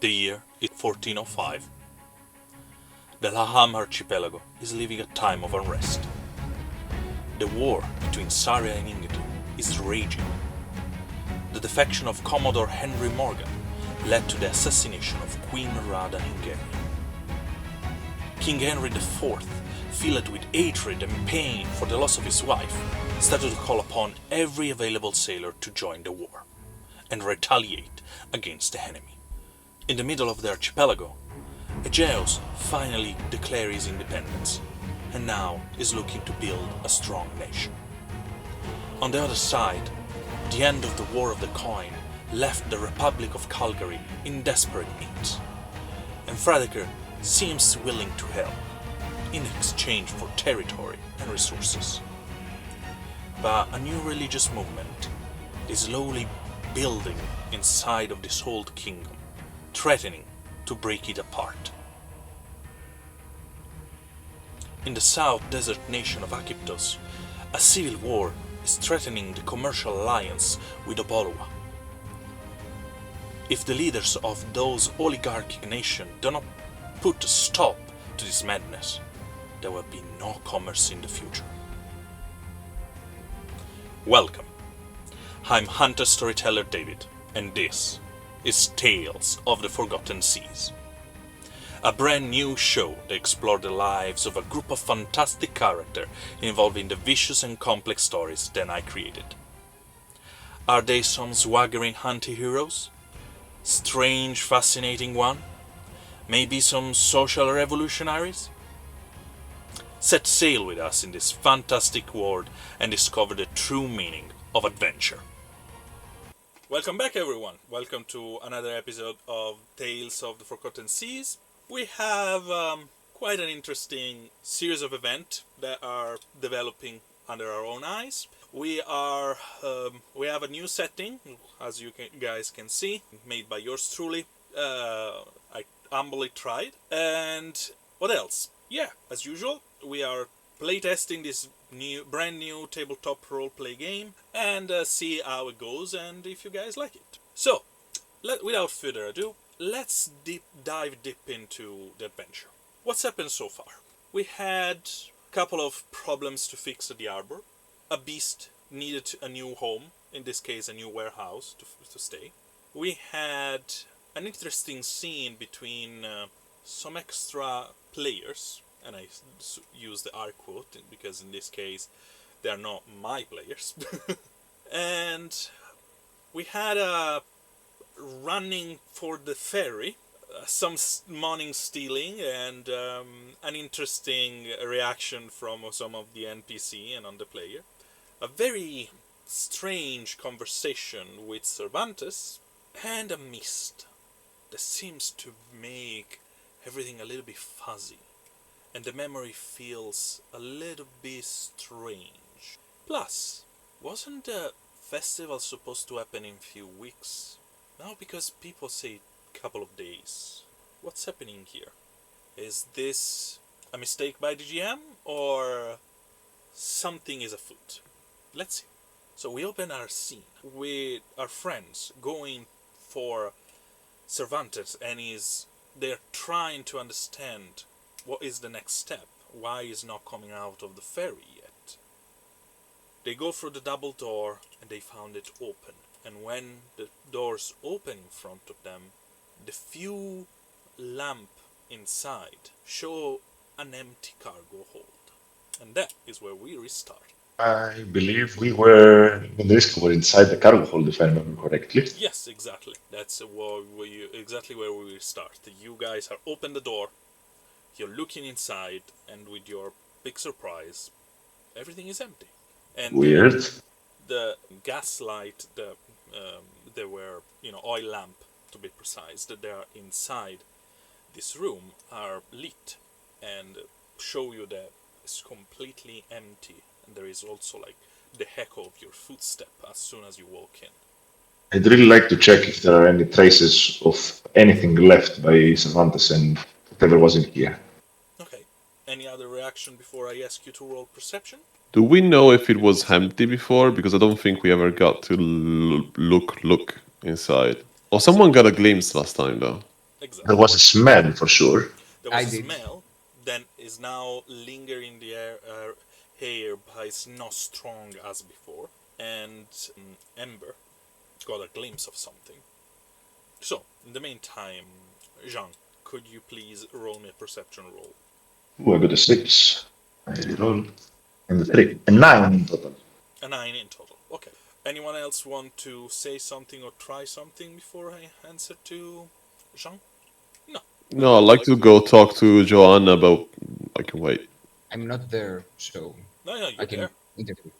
The year is 1405. The Lahamm Archipelago is living a time of unrest. The war between Saria and England is raging. The defection of Commodore Henry Morgan led to the assassination of Queen Rada Hingeri. King Henry IV, filled with hatred and pain for the loss of his wife, started to call upon every available sailor to join the war and retaliate against the enemy. In the middle of the archipelago, Aegeus finally declared his independence and now is looking to build a strong nation. On the other side, the end of the War of the Coin left the Republic of Calgary in desperate need, and Fredegar seems willing to help in exchange for territory and resources. But a new religious movement is slowly building inside of this old kingdom, threatening to break it apart. In the south desert nation of Aegyptus, a civil war is threatening the commercial alliance with Obolowa. If the leaders of those oligarchic nations do not put a stop to this madness, there will be no commerce in the future. Welcome. I'm Hunter Storyteller David, and this is Tales of the Forgotten Seas. A brand new show that explores the lives of a group of fantastic characters involving the vicious and complex stories that I created. Are they some swaggering anti-heroes? Strange, fascinating one? Maybe some social revolutionaries? Set sail with us in this fantastic world and discover the true meaning of adventure. Welcome back, everyone. Welcome to another episode of Tales of the Forgotten Seas. We have quite an interesting series of events that are developing under our own eyes. We have a new setting, as you guys can see, made by yours truly. I humbly tried. And what else? Yeah, as usual, we are playtesting this brand new tabletop roleplay game and see how it goes and if you guys like it. So, without further ado, let's dive deep into the adventure. What's happened so far? We had a couple of problems to fix at the harbor. A beast needed a new home, in this case a new warehouse to stay. We had an interesting scene between some extra players, and I use the R quote because in this case they are not my players. And we had a running for the ferry, some money stealing, and an interesting reaction from some of the NPC and on the player. A very strange conversation with Cervantes, and a mist that seems to make everything a little bit fuzzy, and the memory feels a little bit strange. Plus, wasn't the festival supposed to happen in a few weeks? Now, because people say a couple of days. What's happening here? Is this a mistake by the GM, or something is afoot? Let's see. So we open our scene with our friends going for Cervantes, and they're trying to understand what is the next step. Why is not coming out of the ferry yet? They go through the double door and they found it open. And when the doors open in front of them, the few lamp inside show an empty cargo hold. And that is where we restart. I believe we were, when the risk were inside the cargo hold, if I remember correctly. Yes, exactly. That's exactly where we start. You guys are open the door, you're looking inside, and with your big surprise, everything is empty. And Weird. the gas light, there were, oil lamp to be precise, that they are inside this room are lit and show you that it's completely empty. And there is also like the echo of your footstep as soon as you walk in. I'd really like to check if there are any traces of anything left by Cervantes and whatever was in here. Okay. Any other reaction before I ask you to roll perception? Do we know if it was empty before? Because I don't think we ever got to look inside. Or someone got a glimpse last time, though. exactly. There was a smell for sure. There I was a did. smell, then is now lingering in the air, but it's not strong as before. And Ember got a glimpse of something. So, in the meantime, Jean, could you please roll me a perception roll? Ooh, I got a 6. I roll. And the 3. A 9 in total. A 9 in total. Okay. Anyone else want to say something or try something before I answer to Jean? No. No, I'd like to go talk to Joanna, but I can wait. I'm not there, so No, I you're can there. interview.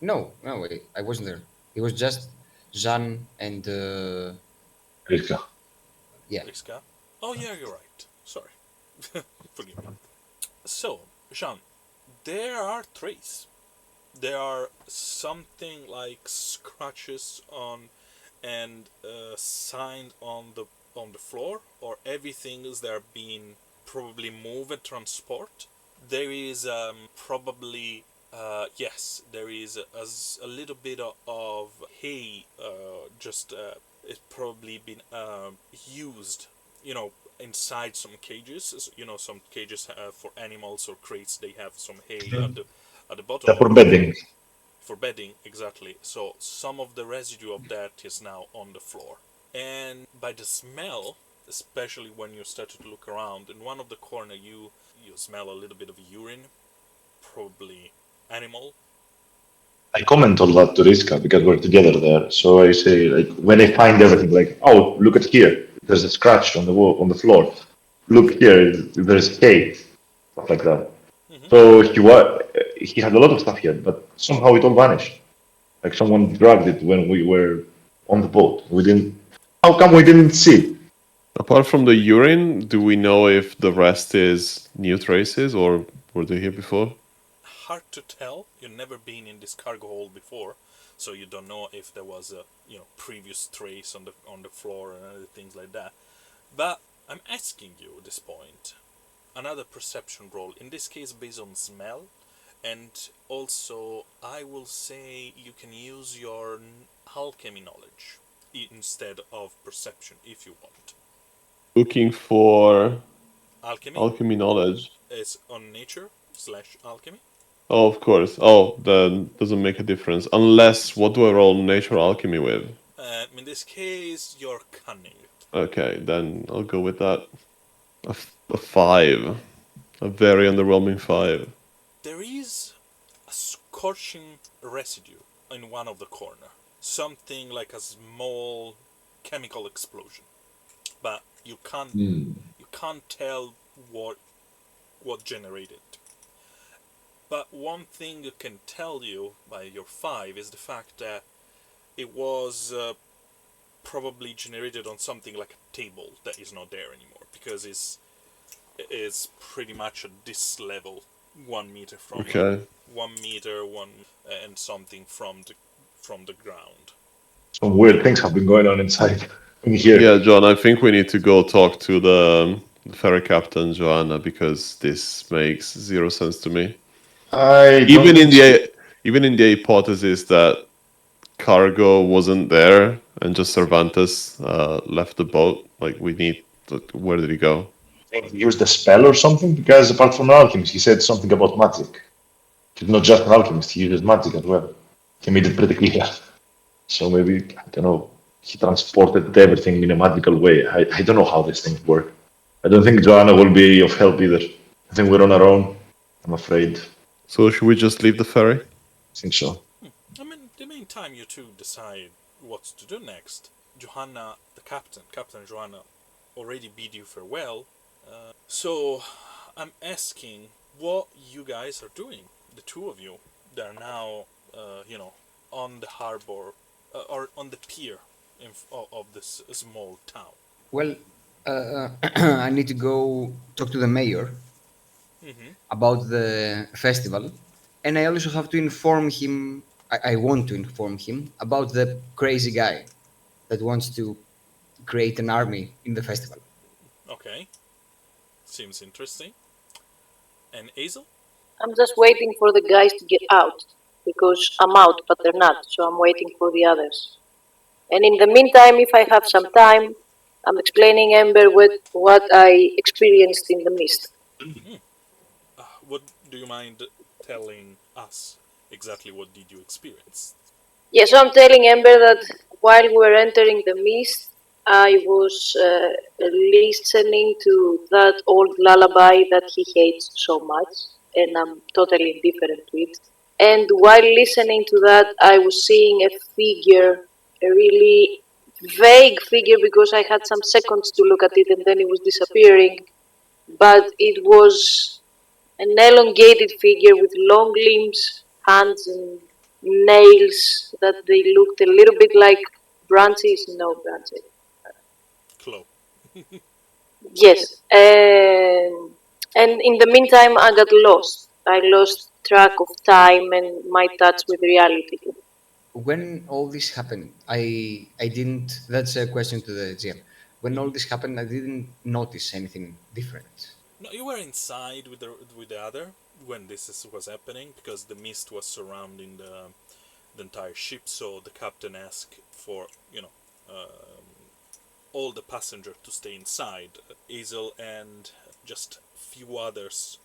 No, wait, I wasn't there. It was just Jean and Rika. yeah. Riska. Oh, yeah, you're right. Sorry. Forgive me. So, Jean, there are traces. There are something like scratches on and signs on the floor, or everything is there being probably moved and transport. There is probably yes, there is a little bit of hay. Just it's probably been used. You know, inside some cages. You know, some cages for animals or crates. They have some hay at the bottom Yeah, of for it bedding. for bedding, exactly. So some of the residue of that is now on the floor. And by the smell, especially when you started to look around, in one of the corner you smell a little bit of urine, probably animal. I comment all that to Riska because we're together there. So I say, like, when I find everything, like, oh, look at here. There's a scratch on the wall, on the floor. Look here. There's hay, stuff like that. Mm-hmm. So he had a lot of stuff here, but somehow it all vanished. Like someone dragged it when we were on the boat. We didn't. How come we didn't see? Apart from the urine, do we know if the rest is new traces or were they here before? Hard to tell. You've never been in this cargo hold before, so you don't know if there was a previous trace on the floor and other things like that. But I'm asking you at this point another perception roll. In this case, based on smell, and also I will say you can use your alchemy knowledge instead of perception if you want. Looking for Alchemy alchemy knowledge. is on nature slash alchemy. Oh, of course. Oh, then doesn't make a difference. Unless, what do I roll nature alchemy with? In this case, you're cunning. Okay, then I'll go with that. A 5. A very underwhelming 5. There is a scorching residue in one of the corner. Something like a small chemical explosion, but you can't tell what generated. But one thing you can tell you by your 5 is the fact that it was probably generated on something like a table that is not there anymore, because it's pretty much at this level, 1 meter from Okay. 1 meter and something from the ground. Some weird things have been going on inside in here. Yeah, John, I think we need to go talk to the ferry captain, Joanna, because this makes zero sense to me. I don't Even in think so. even in the hypothesis that cargo wasn't there and just Cervantes left the boat, like we need. Where did he go? Think he used a spell or something, because apart from an alchemist, he said something about magic. He's not just an alchemist, he uses magic as well. He made it pretty clear. So maybe, I don't know, he transported everything in a magical way. I don't know how these things work. I don't think Joanna will be of help either. I think we're on our own, I'm afraid. So should we just leave the ferry? I think so. I mean, in the meantime, you two decide what to do next. Johanna, the Captain Johanna, already bid you farewell. So I'm asking what you guys are doing. The two of you, they are now, on the harbor or on the pier of this small town. Well, I need to go talk to the mayor Mm-hmm. about the festival, and I also have to inform him. I want to inform him about the crazy guy that wants to create an army in the festival. Okay, seems interesting. And Hazel? I'm just waiting for the guys to get out because I'm out, but they're not. So I'm waiting for the others. And in the meantime, if I have some time, I'm explaining Ember with what I experienced in the mist. What do you mind telling us exactly? What did you experience? Yeah, so I'm telling Ember that while we were entering the mist, I was listening to that old lullaby that he hates so much, and I'm totally indifferent to it. And while listening to that, I was seeing a figure, a really vague figure because I had some seconds to look at it and then it was disappearing. But it was an elongated figure with long limbs, hands, and nails that they looked a little bit like branches. No branches. Chloe. Yes. And in the meantime, I got lost. I lost track of time and my touch with reality. When all this happened, I didn't. That's a question to the GM. When all this happened, I didn't notice anything different. No, you were inside with the other when was happening because the mist was surrounding the entire ship. So the captain asked for all the passengers to stay inside. Hazel and just few others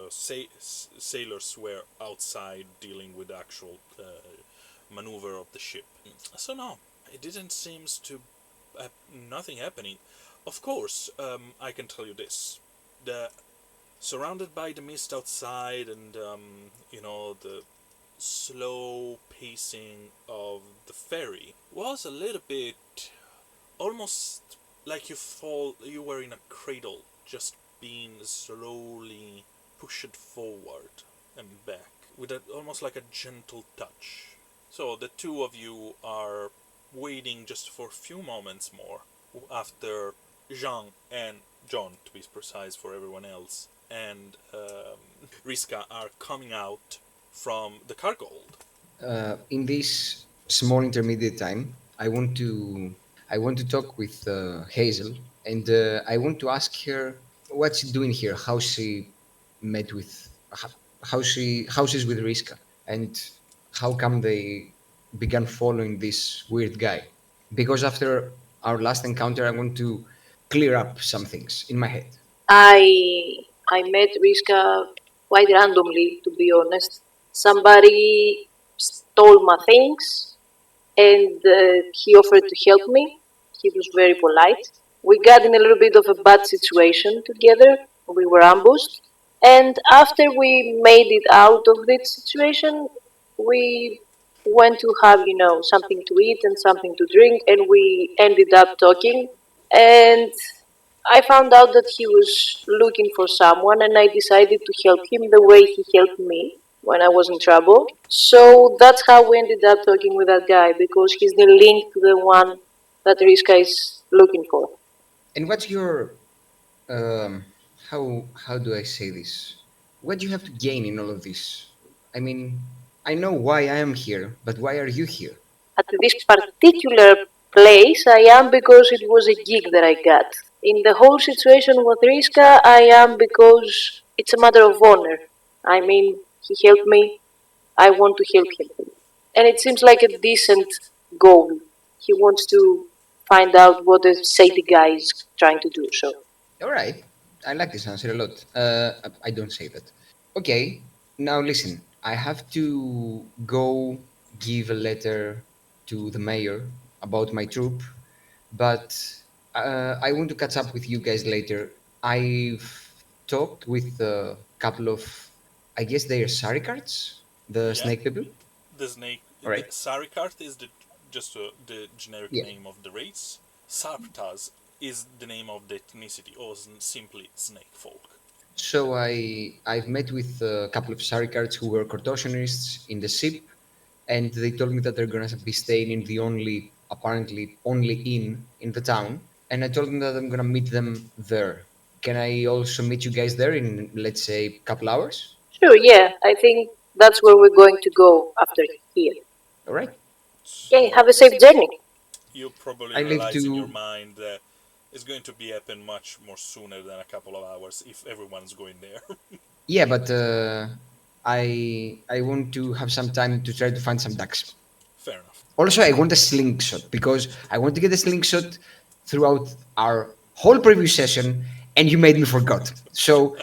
sailors were outside dealing with the actual maneuver of the ship. So no, it didn't seem to nothing happening. Of course, I can tell you this: the surrounded by the mist outside, and the slow pacing of the ferry was a little bit almost like you were in a cradle, just being slowly pushed forward and back with almost like a gentle touch. So the two of you are waiting just for a few moments more after Jean and John, to be precise for everyone else, and Riska are coming out from the cargo hold. In this small intermediate time, I want to talk with Hazel, and I want to ask her what's she doing here, how she met with, how she's with Riska, and how come they began following this weird guy. Because after our last encounter, I want to clear up some things in my head. I met Riska quite randomly, to be honest. Somebody stole my things, and he offered to help me. He was very polite. We got in a little bit of a bad situation together. We were ambushed, and after we made it out of that situation, we went to have something to eat and something to drink, and we ended up talking. And I found out that he was looking for someone, and I decided to help him the way he helped me when I was in trouble. So that's how we ended up talking with that guy, because he's the link to the one that Riska is looking for. And what's your how do I say this? What do you have to gain in all of this? I mean, I know why I am here, but why are you here? At this particular place, I am because it was a gig that I got. In the whole situation with Riska, I am because it's a matter of honor. I mean, he helped me, I want to help him. And it seems like a decent goal. He wants to find out what the shady guy is trying to do. So All right, I like this answer a lot. I don't say that. Okay, now listen. I have to go give a letter to the mayor about my troop, but I want to catch up with you guys later. I've talked with a couple of, I guess they are Sarikards, the Yeah, snake people. the snake, All the right. Sarikart is just the generic Yeah. name of the race. Sarptas is the name of the ethnicity, or simply snake folk. So I've met with a couple of Sarikards who were contortionists in the ship, and they told me that they're gonna be staying in the only apparently only inn in the town, and I told them that I'm gonna meet them there. Can I also meet you guys there in, let's say, a couple hours? sure, yeah, I think that's where we're going to go after here. All right. Okay, So have a safe journey. you probably I live realize in your to. mind that it's going to be happen much more sooner than a couple of hours if everyone's going there. Yeah, but I want to have some time to try to find some ducks. Fair enough. Also, I want a slingshot because I want to get a slingshot throughout our whole previous session, and you made me forget. So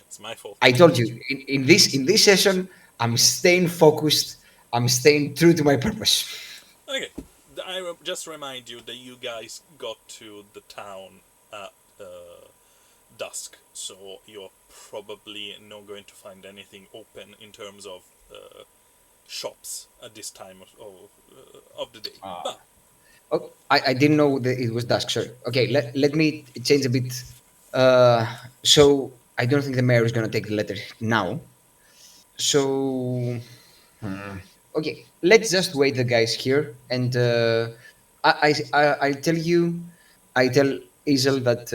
It's my fault. I told you in this session, I'm staying focused. I'm staying true to my purpose. Okay, just remind you that you guys got to the town at dusk, so you're probably not going to find anything open in terms of shops at this time of the day. But Oh, I didn't know that it was dusk. Sorry. Okay, let me change a bit. So I don't think the mayor is going to take the letter now. So okay, let's just wait the guys here, and I tell you, I tell Isel that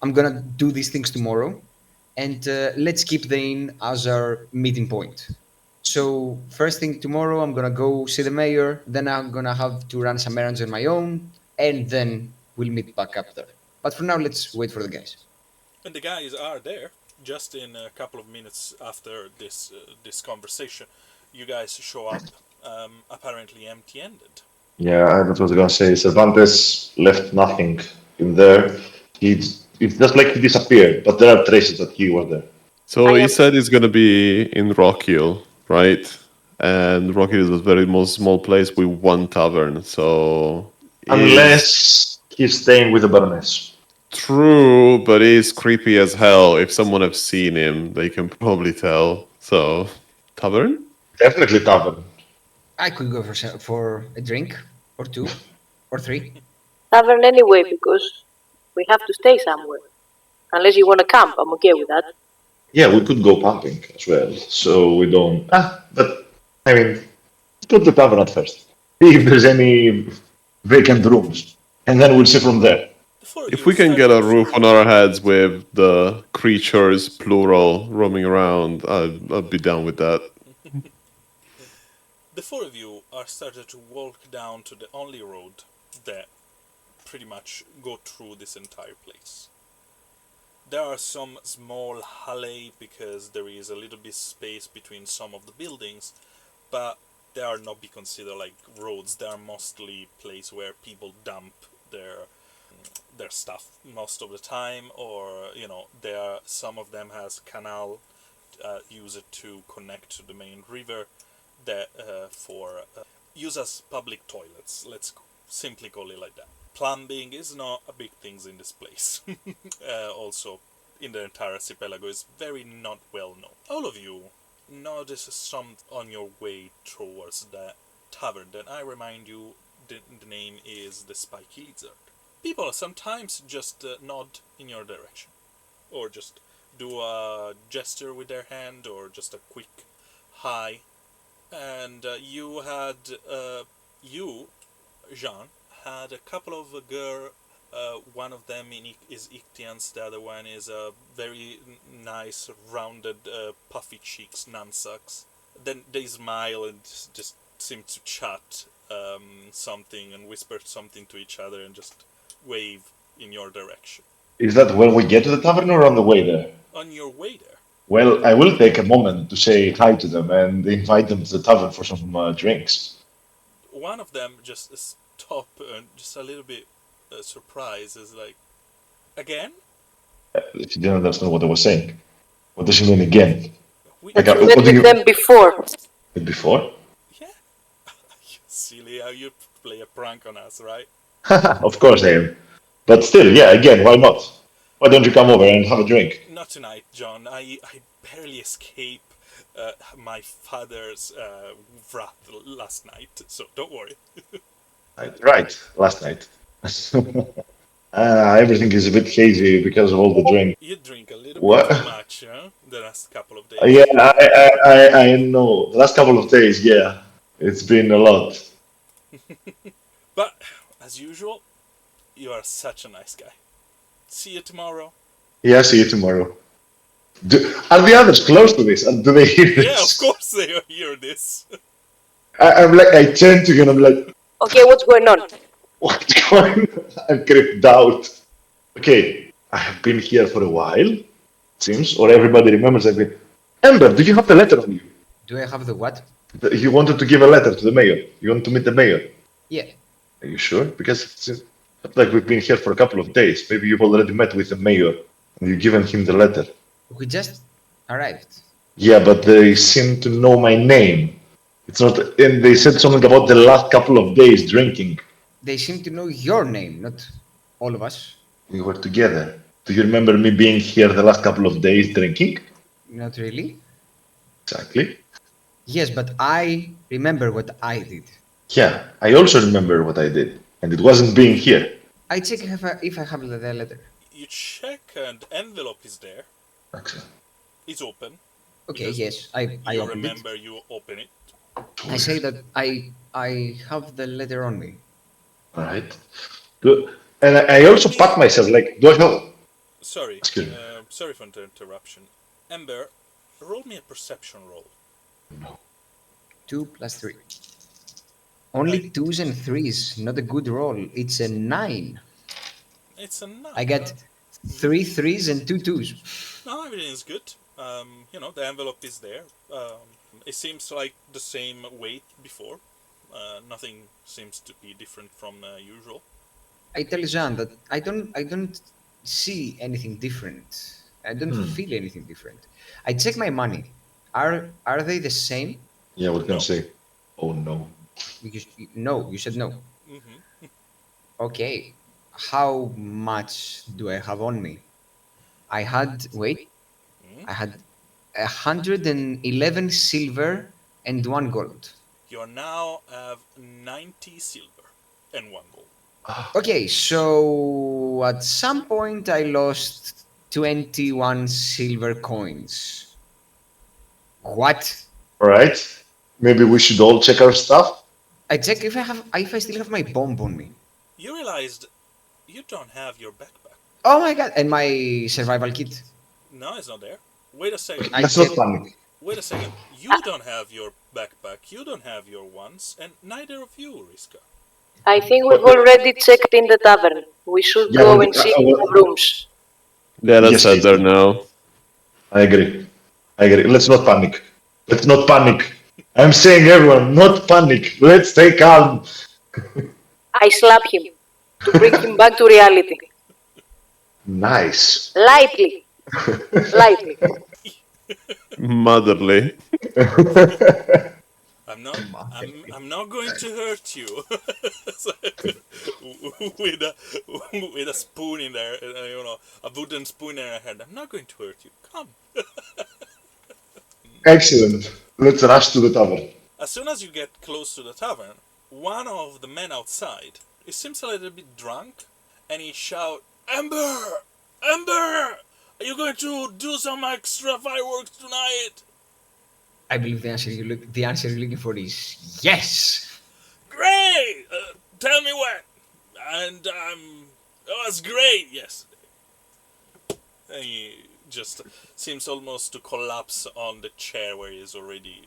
I'm gonna do these things tomorrow, and let's keep the inn as our meeting point. So first thing tomorrow, I'm gonna go see the mayor. Then I'm gonna have to run some errands on my own, and then we'll meet back up there. But for now, let's wait for the guys. and the guys are there. Just in a couple of minutes after this conversation, you guys show up, apparently empty-handed. Yeah, that's what I was gonna say. Cervantes left nothing in there. It's just like he disappeared, but there are traces that he was there. So I he am- said he's gonna be in Rock Hill, right? And Rock Hill is a very small place with one tavern. So Unless he's staying with the Baroness. true, but he's creepy as hell. If someone have seen him, they can probably tell. So tavern? Definitely tavern. I could go for a drink or two or three. Tavern anyway, because we have to stay somewhere. Unless you want to camp, I'm okay with that. Yeah, we could go pumping as well. So we don't. But I mean, let's go to the tavern at first. See if there's any vacant rooms, and then we'll see from there. The four of If you we can start get a to roof feel- on our heads with the creatures, plural, roaming around, I'd be down with that. the four of you are started to walk down to the only road that pretty much go through this entire place. There are some small alley because there is a little bit space between some of the buildings, but they are not be considered like roads. They are mostly place where people dump their stuff most of the time, or some of them has canal used to connect to the main river that for use as public toilets. Let's simply call it like that. Plumbing is not a big thing in this place. Also, in the entire archipelago, is very not well known. All of you notice some on your way towards the tavern. Then I remind you, the name is the Spiky Lizard. People sometimes just nod in your direction, or just do a gesture with their hand, or just a quick hi. And you, Jean, had a couple of girl. One of them is Ictians, the other one is a very nice, rounded, puffy cheeks, nunsucks. Then they smile and just seem to chat something and whisper something to each other and just wave in your direction. Is that when we get to the tavern or on the way there? On your way there, Well, I will take a moment to say hi to them and invite them to the tavern for some drinks. one of them just stop and just a little bit surprised, is like, again? If you didn't understand what I was saying, what does she mean again? We, Like, You what went do you with them before. before? yeah. You silly how you play a prank on us, right? Of course I am. But still, yeah, again, why not? Why don't you come over and have a drink? Not tonight, John. I barely escaped my father's wrath last night, so don't worry. Right, last night. Everything is a bit hazy because of all the drink. You drink a little What? bit too much, huh? The last couple of days. Yeah, I know. The last couple of days, yeah, it's been a lot. But, as usual, you are such a nice guy. See you tomorrow. Yeah, see you tomorrow. Are the others close to this? Do they hear this? Yeah, of course they hear this. I'm like, I turn to you and I'm like, Okay, what's going on? what's going on? I'm creeped out. Okay, I have been here for a while, it seems, or everybody remembers I've been. Ember, do you have the letter on you? Do I have the what? You wanted to give a letter to the mayor. You want to meet the mayor. Yeah. Are you sure? Because But like we've been here for a couple of days. Maybe you've already met with the mayor and you've given him the letter. We just arrived. Yeah, but they seem to know my name. It's not, and they said something about the last couple of days drinking. They seem to know your name, not all of us. We were together. Do you remember me being here the last couple of days drinking? Not really. Exactly. Yes, but I remember what I did. Yeah, I also remember what I did, and it wasn't being here. I check if I have the letter. You check and the envelope is there. Excellent. It's open. Okay, Because yes, I you opened it. remember you open it. I say that I have the letter on me. All right. And I also pat myself, like, do I know? Sorry, Excuse me. sorry for the interruption. Ember, roll me a perception roll. 2 plus 3. Only Like- 2s and 3s, not a good roll. It's a 9. It's a 9. I get 3 3s and 2 2s. No, everything is good. The envelope is there. It seems like the same weight before. Nothing seems to be different from usual. I tell Jean that I don't see anything different. I don't feel anything different. I check my money. Are they the same? Yeah, what can I No. say? Oh no. Because no, you said no. Mm-hmm. Okay. How much do I have on me? I had I had 111 silver and 1 gold. You now have 90 silver and 1 gold. Okay, so at some point I lost 21 silver coins. What? All right. Maybe we should all check our stuff. I check if I still have my bomb on me. You realized you don't have your backpack. Oh my god! And my survival kit. No, it's not there. Wait a second. I Let's not check- panic. Wait a second. You don't have your backpack. You don't have your ones, and neither of you, Riska. I think we've already checked in the tavern. We should Yeah, go but and see I- the rooms. Yeah, that's Yes, said please. there now. I agree. Let's not panic. Let's not panic. I'm saying, everyone, not panic. Let's stay calm. I slap him to bring him back to reality. Nice. Lightly. Lightly. Motherly. I'm not going to hurt you. So, with a spoon in there, a wooden spoon in her hand. I'm not going to hurt you. Come. Excellent. Let's rush to the tavern. As soon as you get close to the tavern, one of the men outside, he seems a little bit drunk, and he shouts, "Ember! Ember! Are you going to do some extra fireworks tonight?" I believe the answer you're looking for is yes. Great! Tell me when. And it was great yesterday. And he just seems almost to collapse on the chair where he is already.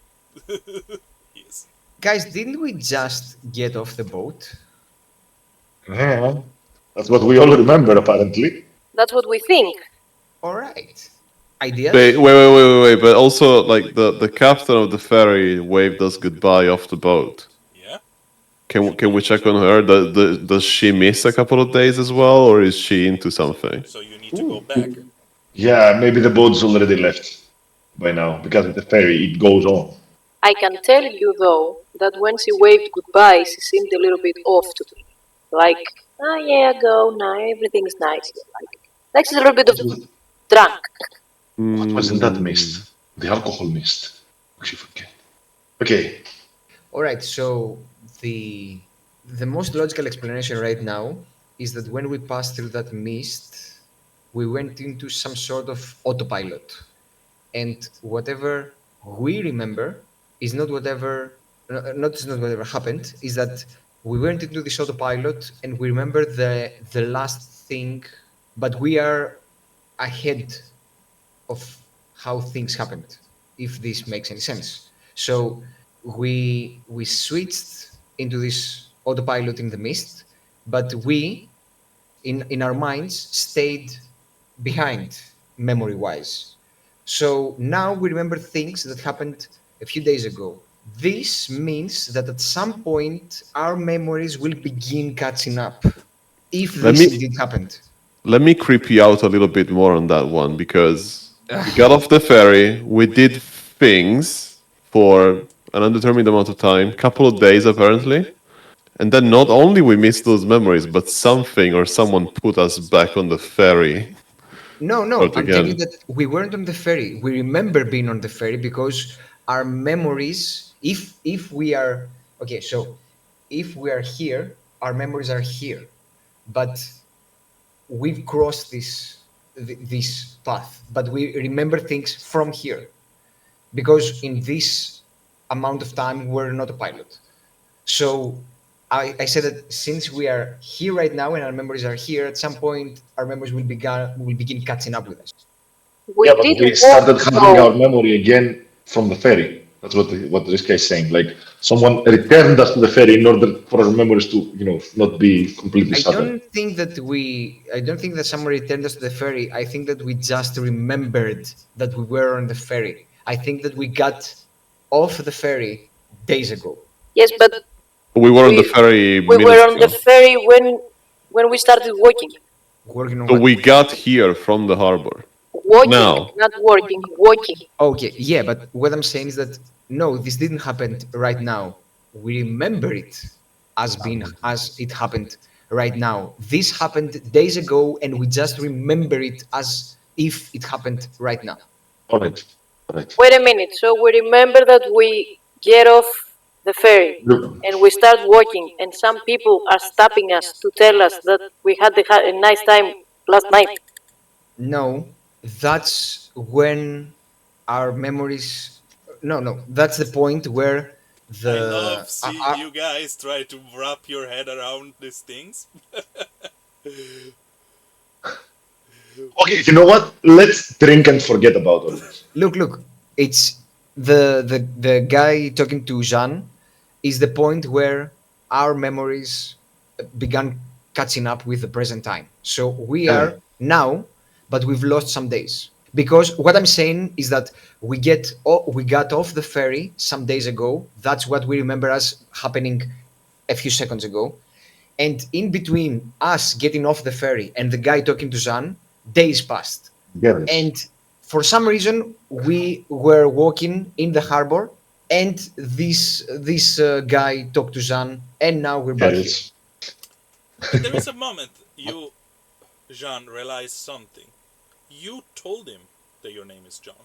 Yes. Guys, didn't we just get off the boat? Yeah. That's what we all remember, apparently. That's what we think. All right. Ideas? Wait. But also, like, the captain of the ferry waved us goodbye off the boat. Yeah? Can we check on her? Does she miss a couple of days as well, or is she into something? So you need to go back. Yeah, maybe the boat's already left by now. Because of the ferry, it goes on. I can tell you, though, that when she waved goodbye, she seemed a little bit off to me. Like, oh yeah, go now, everything's nice. Like she's a little bit of drunk. What was in that mist? The alcohol mist. We should forget. Okay. All right. So the most logical explanation right now is that when we passed through that mist, we went into some sort of autopilot, and whatever we remember is not whatever whatever happened. Is that we went into this autopilot and we remember the last thing, but we are ahead of how things happened, if this makes any sense. So we switched into this autopilot in the mist, but we in our minds stayed behind memory wise. So now we remember things that happened a few days ago. This means that at some point our memories will begin catching up. if Let this me- indeed happened. Let me creep you out a little bit more on that one, because we got off the ferry, we did things for an undetermined amount of time, couple of days apparently, and then not only we missed those memories, but something or someone put us back on the ferry. No, no, Start I'm telling you again. that we weren't on the ferry. We remember being on the ferry because our memories, if we are okay, so if we are here, our memories are here, but we've crossed this path, but we remember things from here because in this amount of time we're not a pilot. So I said that since we are here right now and our memories are here, at some point our memories will begin catching up with us. We Yeah, but did we walk started having our though. memory again from the ferry. That's what this guy is saying. Like someone returned us to the ferry in order for our memories to, not be completely shattered. I don't think that someone returned us to the ferry. I think that we just remembered that we were on the ferry. I think that we got off the ferry days ago. Yes, but We were on the we ferry we were minutes on the ago. ferry when we started walking. Working on So what? we got here from the harbor. Walking, Now. not working, walking. Okay, yeah, but what I'm saying is that no, this didn't happen right now. We remember it as it happened right now. This happened days ago, and we just remember it as if it happened right now. All right. All right. Wait a minute. So we remember that we get off the ferry Look, and we start walking, and some people are stopping us to tell us that we had a nice time last night. No, that's when our memories. No, no, that's the point where I love the seeing you guys try to wrap your head around these things. okay, you know what? Let's drink and forget about all this. look. It's the guy talking to Jean is the point where our memories began catching up with the present time. So we Yeah. are now, but we've lost some days. Because what I'm saying is that we got off the ferry some days ago. That's what we remember as happening a few seconds ago. And in between us getting off the ferry and the guy talking to Jean, days passed. Get this. And for some reason, we were walking in the harbor, and this guy talked to Jean, and now we're back here. Girls. And there is a moment you, Jean, realize something. You told him that your name is John.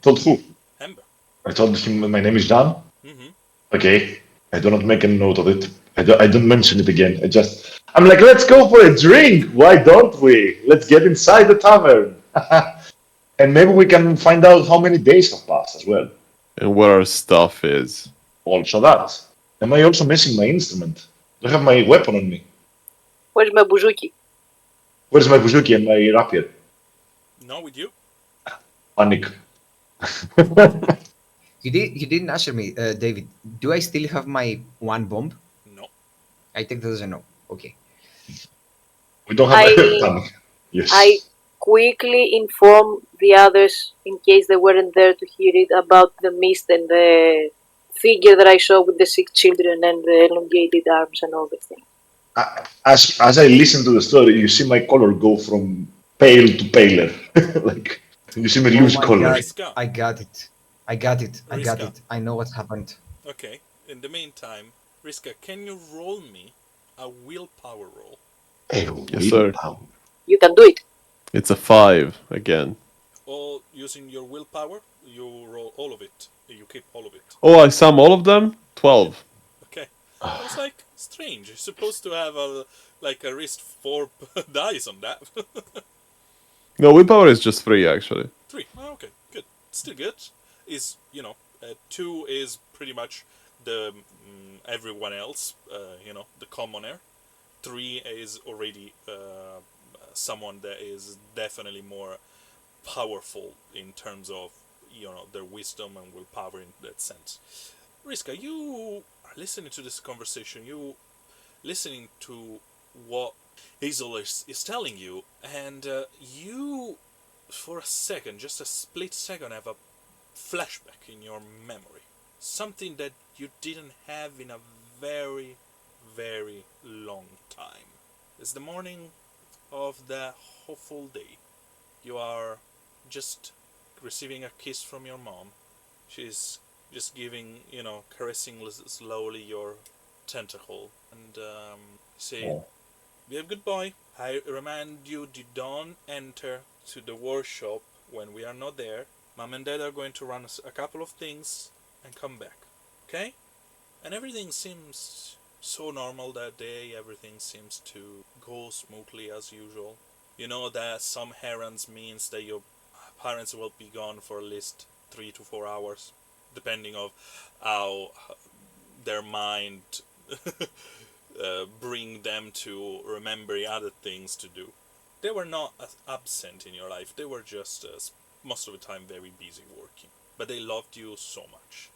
Told who? Amber. I told him my name is John. Mm-hmm. Okay. I do not make a note of it. I don't mention it again. I'm like, let's go for a drink. Why don't we? Let's get inside the tavern. And maybe we can find out how many days have passed as well. And where our stuff is. Also that. Am I also missing my instrument? Do I have my weapon on me? Where's my buzuki? Where's my buzuki and my rapier? No, with you? Panic. You didn't answer me, David. Do I still have my one bomb? No. I take that as a no. Okay. We don't have I- panic. Yes. I quickly informed the others, in case they weren't there to hear it, about the mist and the figure that I saw with the sick children and the elongated arms and all these things. As I listen to the story, you see my color go from pale to paler. Like you see me lose Oh my color. God. Riska. I got it. I got it. I got Riska. it. I know what happened. Okay. In the meantime, Riska, can you roll me a willpower roll? Yes, sir. You can do it. It's a 5 again. All using your willpower, you roll all of it. You keep all of it. Oh, I sum all of them? 12. Okay. I was like, strange. You're supposed to have a wrist 4 dice on that. No, willpower is just 3 actually. 3. Oh, okay, good. Still good. Is 2 is pretty much the everyone else. The commoner. 3 is already someone that is definitely more powerful in terms of their wisdom and willpower in that sense. Riska, you are listening to this conversation. You listening to what Hazel is telling you, and you, for a second, just a split second, have a flashback in your memory. Something that you didn't have in a very, very long time. It's the morning of the hopeful day. You are just receiving a kiss from your mom. She's just giving, caressing slowly your tentacle. And say, Yeah. be a good boy. I remind you don't enter to the workshop when we are not there. Mom and Dad are going to run a couple of things and come back. Okay? And everything seems so normal that day. Everything seems to go smoothly as usual. You know that some errands means that your parents will be gone for at least 3 to 4 hours, depending of how their mind bring them to remember other things to do. They were not absent in your life. They were just most of the time very busy working. But they loved you so much.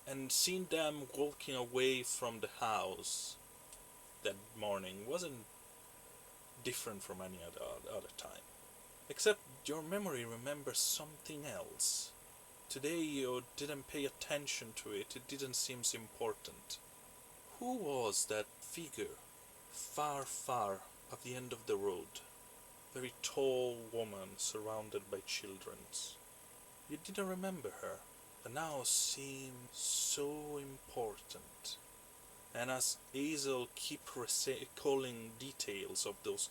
And seeing them walking away from the house that morning wasn't different from any other time. Except your memory remembers something else. Today you didn't pay attention to it. It didn't seem important. Who was that figure far, far at the end of the road? Very tall woman surrounded by children. You didn't remember her, but now seems so important. And as Hazel keep recalling details of those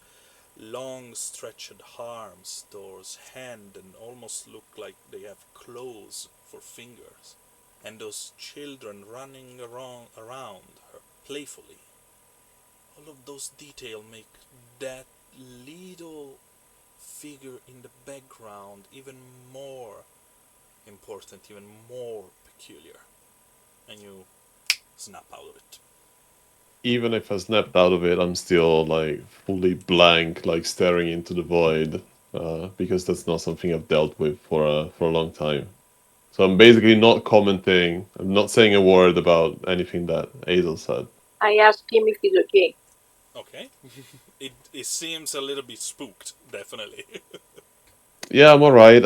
long stretched arms, those hands and almost look like they have claws for fingers, and those children running around her playfully. All of those details make that little figure in the background even more important, even more peculiar. And you snap out of it. Even if I snapped out of it, I'm still like fully blank, like staring into the void, because that's not something I've dealt with for a long time. So I'm basically not commenting. I'm not saying a word about anything that Hazel said. I asked him if he's okay. Okay. It seems a little bit spooked, definitely. Yeah, I'm alright.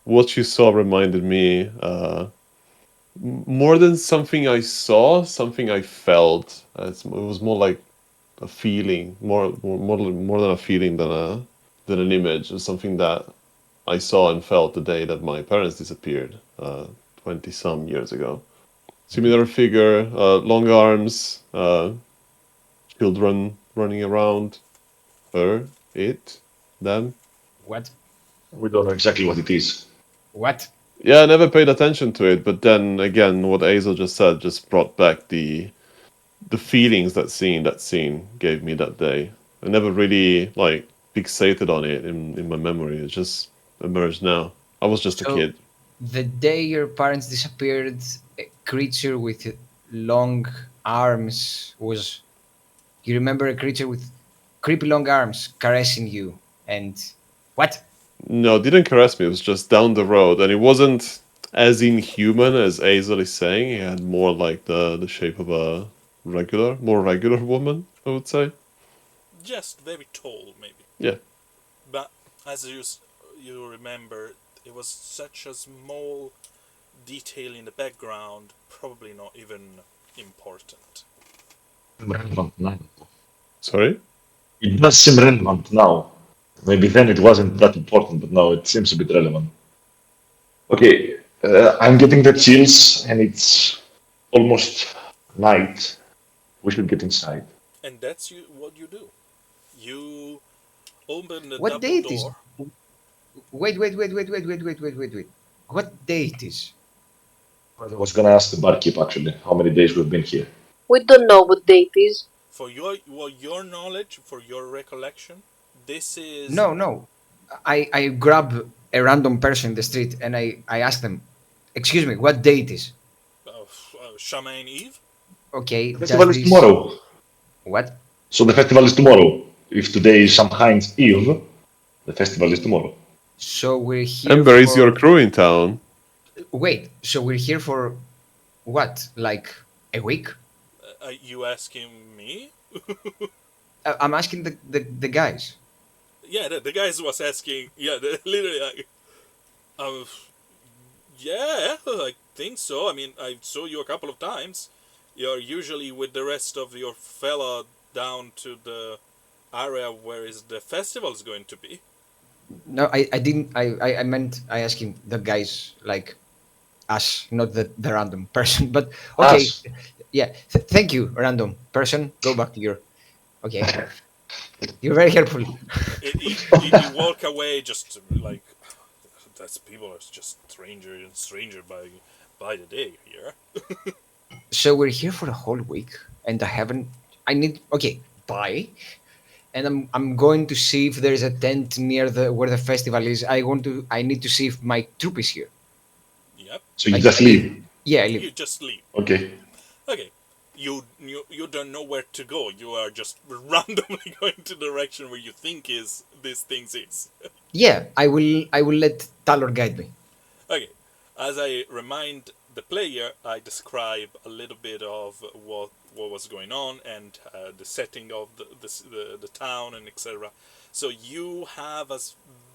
What you saw reminded me more than something I saw, something I felt. It was more like a feeling, more than a feeling than an image. It was something that I saw and felt the day that my parents disappeared, 20 some years ago. Similar figure, long arms, children running around, her, it, them. What? We don't know exactly what it is. What? Yeah, I never paid attention to it, but then again, what Azel just said just brought back the feelings that scene gave me that day. I never really like fixated on it in my memory. It just emerged now. I was just a So, kid. the day your parents disappeared, a creature with long arms was. You remember a creature with creepy long arms caressing you, and what? No, it didn't caress me. It was just down the road, and it wasn't as inhuman as Azel is saying. It had more like the shape of a more regular woman, I would say. Just very tall, maybe. Yeah. But as you remember, it was such a small detail in the background, probably not even important. Relevant now. Sorry. It does seem relevant now. Maybe then it wasn't that important, but now it seems a bit relevant. Okay, I'm getting the chills, and it's almost night. We should get inside. And that's what you do. You open the What double day it is? door. Wait. What day it is? I was gonna ask the barkeep actually how many days we've been here. We don't know what day it is. For your knowledge, for your recollection, this is No. I grab a random person in the street and I ask them, excuse me, what day it is? Shaman Eve. Okay, The does festival is this. tomorrow. What? So the festival is tomorrow. If today is Samhain's Eve, the festival is tomorrow. So we're here Ember, is your for. crew in town? Wait, so we're here for what? Like a week? Are you asking me? I'm asking the guys. Yeah, the guys was asking. Yeah, literally. Um, yeah, I think so. I mean, I saw you a couple of times. You're usually with the rest of your fella down to the area where is the festival's going to be. No, I didn't. I meant I asked him the guys like us, not the random person. But okay, Us. yeah. Thank you, random person. Go back to your. Okay, you're very helpful. He walk away just like that's people are just stranger and stranger by the day here. So we're here for a whole week, and I haven't. I need. Okay, bye. And I'm going to see if there's a tent near the where the festival is. I need to see if my troop is here. Yep, So you Like just leave. yeah, I you live. just leave. Okay. Okay, you don't know where to go. You are just randomly going to the direction where you think is this things is. Yeah, I will let Talor guide me. Okay, as I remind the player, I describe a little bit of what was going on and the setting of the town and etc. So you have a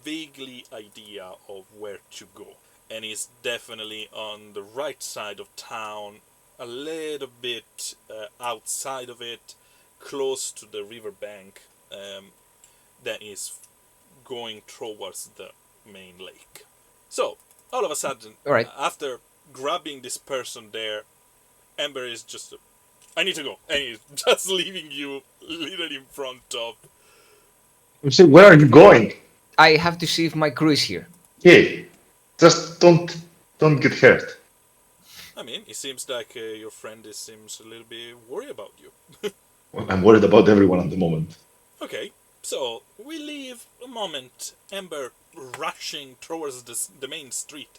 vaguely idea of where to go, and it's definitely on the right side of town, a little bit outside of it, close to the riverbank that is going towards the main lake. So, all of a sudden, All right. after grabbing this person there, Ember is just, I need to go, and he's just leaving you literally in front of. You say, where are you going? I have to see if my crew is here. Yeah. Just don't get hurt. I mean, it seems like your friend seems a little bit worried about you. Well, I'm worried about everyone at the moment. Okay, so we leave a moment, Ember rushing towards the main street,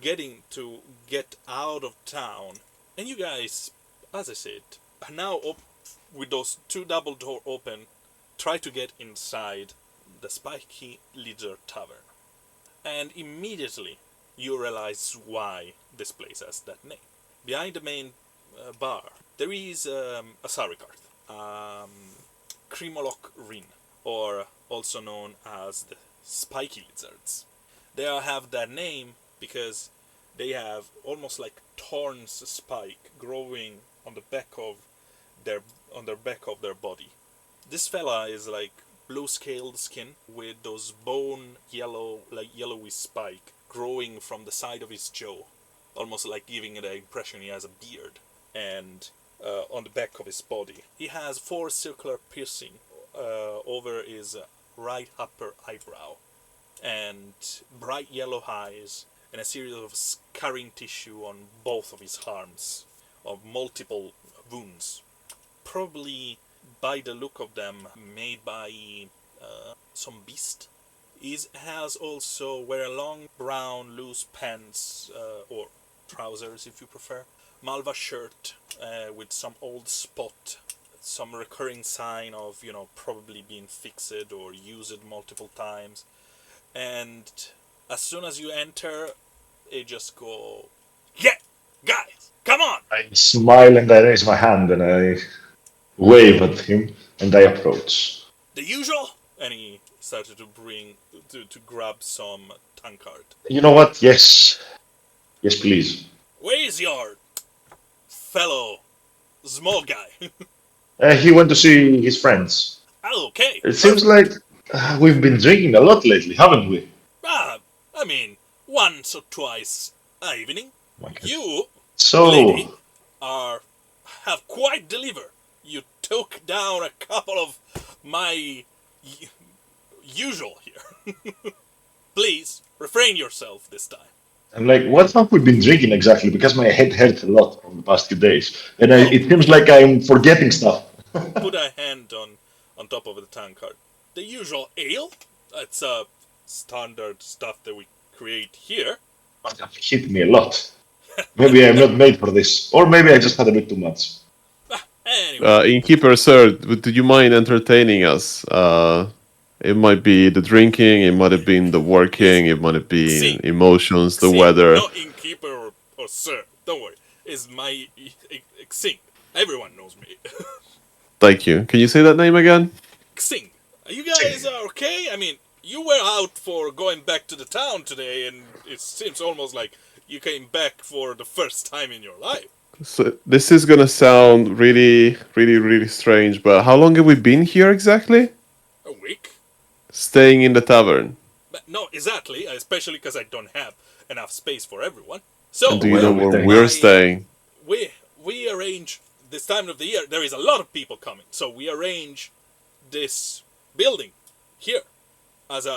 get out of town, and you guys, as I said, are now with those two double door open, try to get inside the Spiky Lizard Tavern, and immediately you realize why this place has that name. Behind the main bar, there is a Sarikart, Crimoloch Rin, or also known as the Spiky Lizards. They have that name because they have almost like thorns spike growing on the back of their body. This fella is like blue scaled skin with those bone yellow like yellowy spike growing from the side of his jaw, almost like giving it the impression he has a beard. And on the back of his body, he has 4 circular piercing over his right upper eyebrow, and bright yellow eyes, and a series of scarring tissue on both of his arms, of multiple wounds. Probably, by the look of them, made by some beast. He has also wear long brown loose pants or trousers, if you prefer. Malva shirt with some old spot, some recurring sign of probably being fixed or used multiple times. And as soon as you enter, it just go, yeah, guys, come on. I smile and I raise my hand and I wave at him and I approach. The usual. And he started to grab some tankard. You know what? Yes. Yes, please. Where is your fellow small guy? He went to see his friends. Okay, It seems perfect. like we've been drinking a lot lately, haven't we? I mean, once or twice a evening. My God. You, So, lady, have quite delivered. You took down a couple of my usual here. Please refrain yourself this time. I'm like, what have we been drinking exactly? Because my head hurts a lot from the past few days. And Oh. it seems like I'm forgetting stuff. Put a hand on top of the tankard. The usual ale. That's standard stuff that we create here. Must have hit me a lot. Maybe I'm not made for this. Or maybe I just had a bit too much. Anyway, Innkeeper, sir, do you mind entertaining us? It might be the drinking, it might have been the working, it might have been Sing. emotions, the Sing, weather. not innkeeper or sir. Don't worry. It's my Xing. Everyone knows me. Thank you. Can you say that name again? Xing. You guys are okay? I mean, you were out for going back to the town today, and it seems almost like you came back for the first time in your life. So this is gonna sound really, really, really strange, but how long have we been here exactly? A week? Staying in the tavern. But no, exactly, especially because I don't have enough space for everyone. And So, do you know where Well, we're staying? we arrange this time of the year. There is a lot of people coming, so we arrange this building here as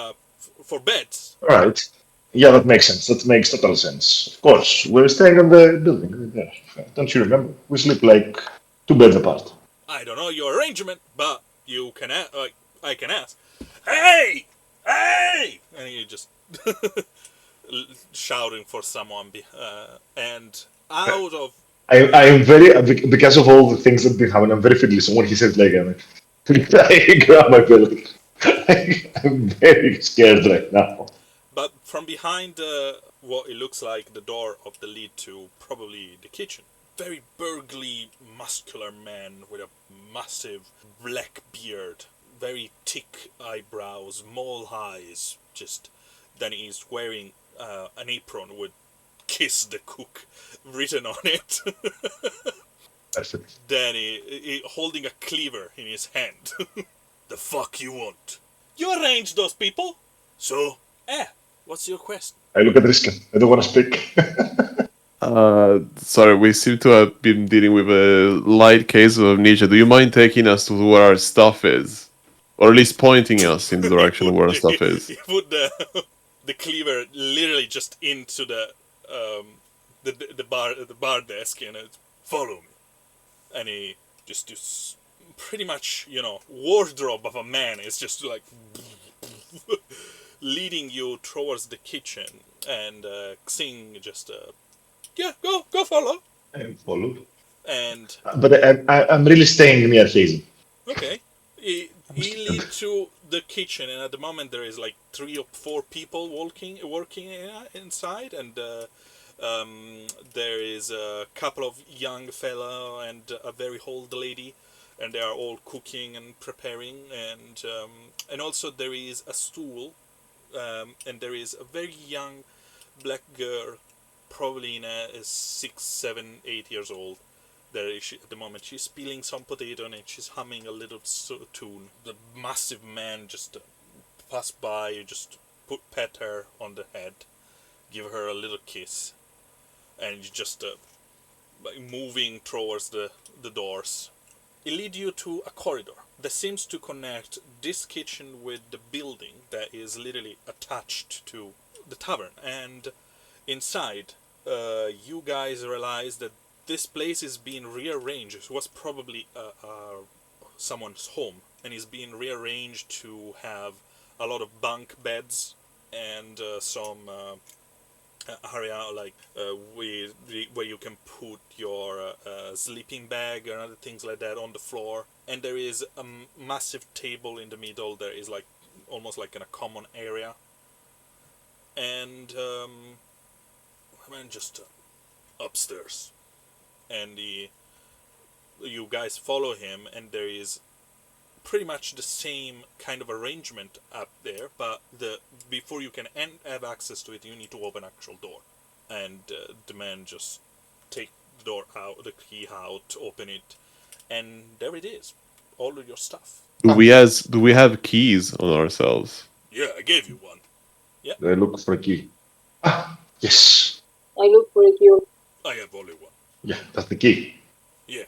for beds. all right. Yeah, that makes sense. That makes total sense. Of course, we're staying in the building. Yeah. Don't you remember? We sleep like 2 beds apart. I don't know your arrangement, but you can I can ask. Hey, hey! And you just shouting for someone, and out of I am very because of all the things that have been happening. I'm very fiddly. So when he says like, I grab my pillow. I'm very scared right now. but from behind what it looks like the door of the lead to probably the kitchen. Very burgly, muscular man with a massive black beard, very thick eyebrows, mole eyes. Just then he's wearing an apron with "Kiss the Cook" written on it. Perfect. Then he holding a cleaver in his hand. The fuck you want? You arranged those people. So, what's your question? I look at Riskin. I don't want to speak. Sorry, we seem to have been dealing with a light case of amnesia. Do you mind taking us to where our stuff is? Or at least pointing us in the direction of where our stuff is? He put the cleaver literally just into the bar desk and it, follow me. And he just pretty much, wardrobe of a man is just like leading you towards the kitchen and Xing just go follow. I follow. And But I'm really staying near Hazel. okay, he lead to the kitchen, and at the moment there is like 3 or 4 people working inside, and there is a couple of young fellow and a very old lady, and they are all cooking and preparing, and also there is a stool, and there is a very young black girl, probably in a 6, 7, 8 years old. There is at the moment she's peeling some potato and she's humming a little tune. The massive man just pass by, you just pet her on the head, give her a little kiss, and you just moving towards the doors. It leads you to a corridor that seems to connect this kitchen with the building that is literally attached to the tavern. And inside, you guys realize that this place is being rearranged. It was probably someone's home, and is being rearranged to have a lot of bunk beds and some area like where you can put your sleeping bag and other things like that on the floor. And there is a massive table in the middle. There is like almost like in a common area. And just upstairs. And you guys follow him, and there is pretty much the same kind of arrangement up there, but before you can have access to it, you need to open an actual door. And the man just take the door out, the key out, open it, and there it is, all of your stuff. Do we have keys on ourselves? Yeah, I gave you one. I look for a key. Yes. I look for a key. I have only one. Yeah, that's the key. Yeah.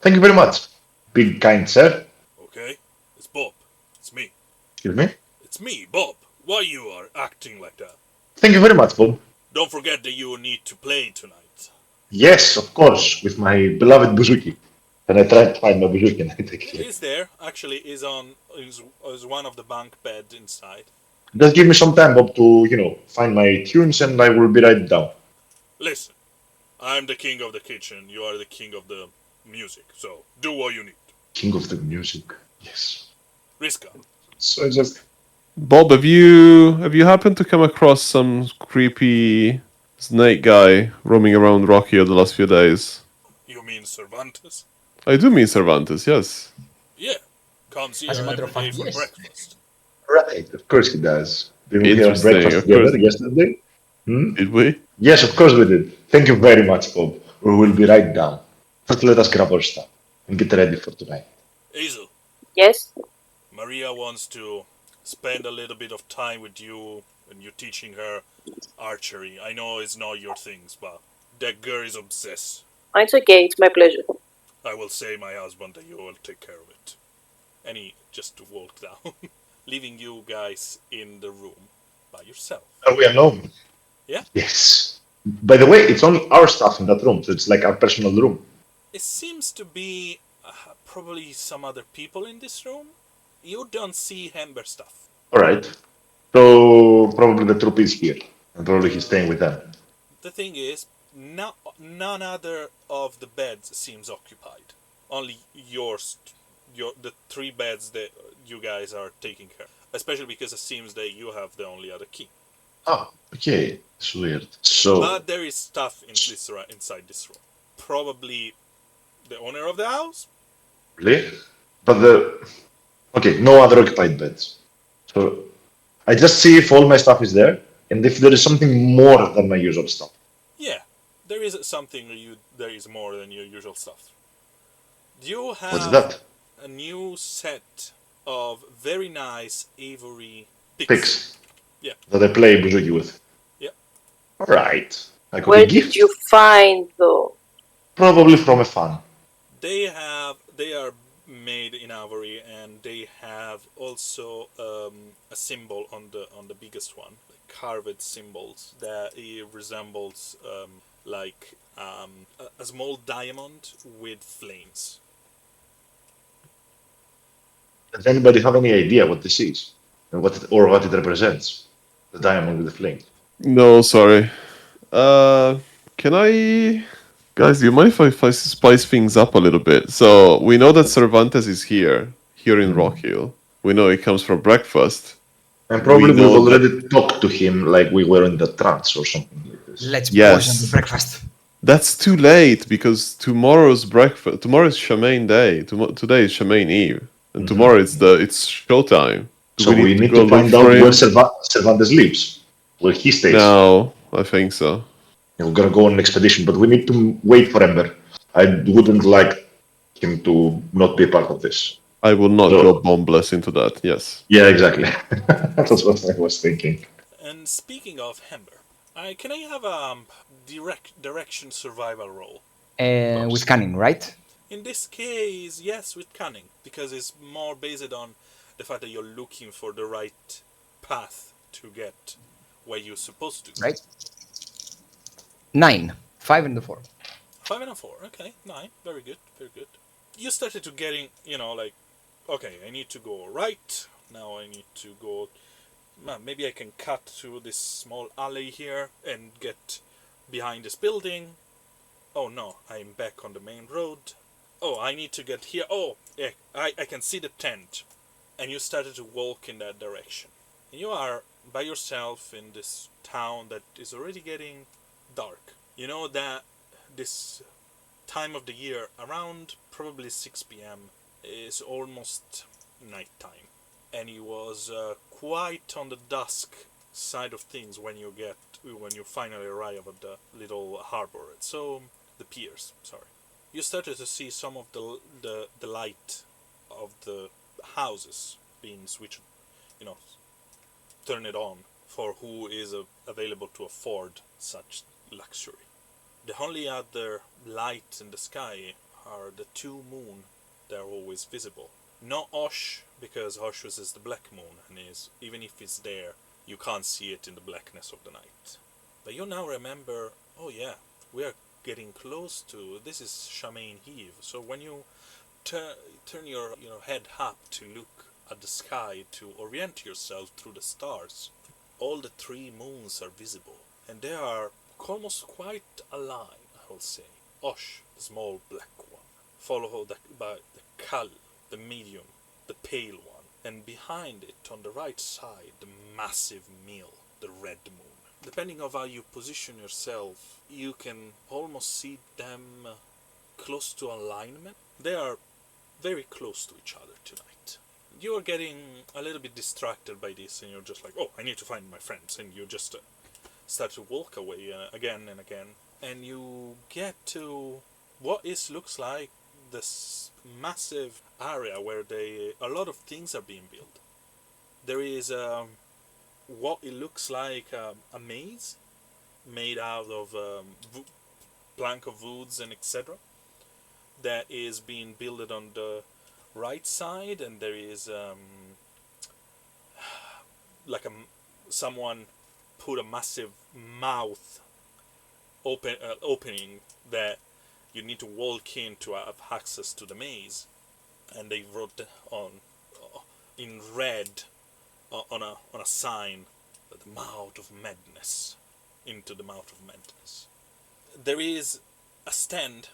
Thank you very much. Big kind sir. Okay, it's Bob. It's me. Excuse me. It's me, Bob. Why you are acting like that? Thank you very much, Bob. Don't forget that you need to play tonight. Yes, of course, with my beloved bouzouki. And I try to find my bouzouki and I take it. He's there. Actually, is one of the bunk bed inside. Just give me some time, Bob, to, find my tunes and I will be right down. Listen, I'm the king of the kitchen. You are the king of the music. So do what you need. King of the music. Yes. Riska. So I just... Bob, have you happened to come across some creepy snake guy roaming around Rocky the last few days? You mean Cervantes? I do mean Cervantes, yes. Yeah. Comes here As a matter every of day fact, for yes. breakfast. Right, of course he does. Didn't we have Interesting, breakfast of together course. yesterday? Hmm? Did we? Yes, of course we did. Thank you very much, Bob. We will be right down. First, let us grab our stuff and get ready for tonight. Hazel, Yes? Maria wants to spend a little bit of time with you and you teaching her archery. I know it's not your things, but that girl is obsessed. It's okay, it's my pleasure. I will say my husband that you will take care of it. And he just to walk down, leaving you guys in the room by yourself. Are we alone? Yeah? Yes. By the way, it's only our stuff in that room, so it's like our personal room. It seems to be probably some other people in this room. You don't see Amber stuff. All right. So probably the troop is here, and probably he's staying with them. The thing is, none other of the beds seems occupied. Only yours, the 3 beds that you guys are taking care. Especially because it seems that you have the only other key. Oh, okay. It's weird. So, But there is stuff inside this room. Probably the owner of the house. really? But okay, no other occupied beds. So I just see if all my stuff is there, and if there is something more than my usual stuff. Yeah, there is something. There is more than your usual stuff. You What's have that? a new set of very nice ivory picks. Picks. Yeah. That I play Buzuki with. Yeah. All right. I could Where be gift. did you find though? Probably from a fan. They are made in ivory, and they have also a symbol on the biggest one, like carved symbols that it resembles like a small diamond with flames. Does anybody have any idea what this is, and what it represents? The diamond with the flame. No, sorry. Can I, guys? Do you mind if I spice things up a little bit? So we know that Cervantes is here in Rock Hill. We know he comes for breakfast. And probably We we've know that- already talked to him like we were in the trance or something like this. Let's Yes. poison the breakfast. That's too late because tomorrow's breakfast. Tomorrow is Shamaine Day. Today is Shamaine Eve, and tomorrow it's showtime. Do So we need to look find for out where him? Cervantes lives, where he stays. No, I think so. And we're gonna go on an expedition, but we need to wait for Ember. I wouldn't like him to not be a part of this. I will not So- go bombless into that. Yes. Yeah, exactly. That's what I was thinking. And speaking of Hember, can I have a direction survival roll? With cunning, right? In this case, yes, with cunning, because it's more based on the fact that you're looking for the right path to get where you're supposed to. Right. 9. 5 and the 4. 5 and a 4, okay, 9, very good, very good. You started to getting, like, okay, I need to go right, now I need to go, maybe I can cut through this small alley here and get behind this building. Oh no, I'm back on the main road. Oh, I need to get here. Oh, yeah, I can see the tent. And you started to walk in that direction. And you are by yourself in this town that is already getting dark. You know that this time of the year, around probably 6 p.m., is almost nighttime. And it was quite on the dusk side of things when you finally arrive at the little harbor. So the piers, sorry. You started to see some of the light of the houses being switched, turn it on for who is available to afford such luxury. The only other lights in the sky are the 2 moon that are always visible. No Osh, because Osh is the black moon, and even if it's there, you can't see it in the blackness of the night. But you now remember, oh yeah, we are getting close to, this is Shamaine Eve, so when you turn your head up to look at the sky to orient yourself through the stars, all the 3 moons are visible, and they are almost quite a line, I will say. Osh, the small black one, followed by the Kal, the medium, the pale one, and behind it on the right side, the massive Mil, the red moon. Depending on how you position yourself, you can almost see them close to alignment. They are very close to each other tonight. You are getting a little bit distracted by this, and you're just like, oh, I need to find my friends, and you just start to walk away again and again. and you get to what looks like this massive area where a lot of things are being built. There is what it looks like a maze made out of plank of woods and etc. that is being built on the right side, and there is like someone put a massive mouth opening that you need to walk in to have access to the maze, and they wrote on in red on a sign, the mouth of madness, into the mouth of madness. There is a stand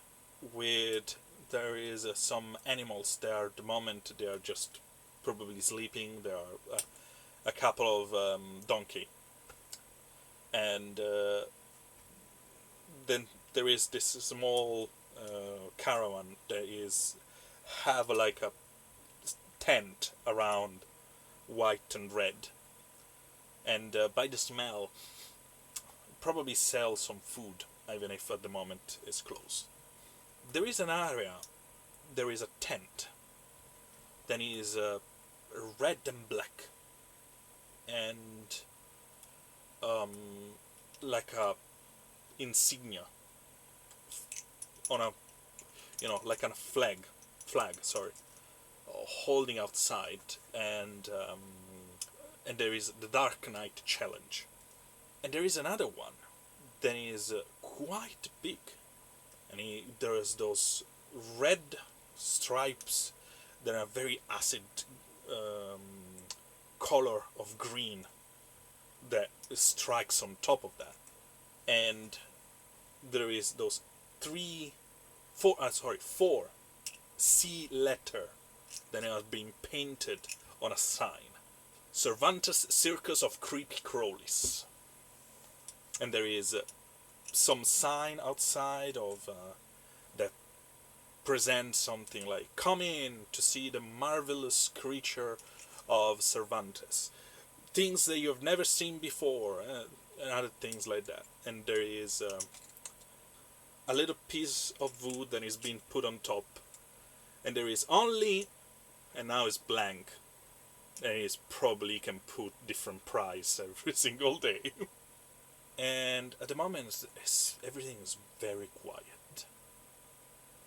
with there is some animals there. At the moment they are just probably sleeping. There are a couple of donkey, and then there is this small caravan that is have like a tent around white and red, and by the smell probably sell some food, even if at the moment it's closed. There is an area, there is a tent, then is red and black, and like a insignia on a like on a flag, sorry, holding outside, and there is the Dark Knight challenge, and there is another one that is quite big, and there is those red stripes that are very acid color of green that strikes on top of that, and there is those four C letter that are being painted on a sign. Cervantes Circus of Creepy Crawlies. And there is some sign outside of that presents something like, come in to see the marvelous creature of Cervantes. Things that you've never seen before, and other things like that. And there is a little piece of wood that is being put on top, and there is only, and now it's blank, and it's probably can put different price every single day. And at the moment everything is very quiet,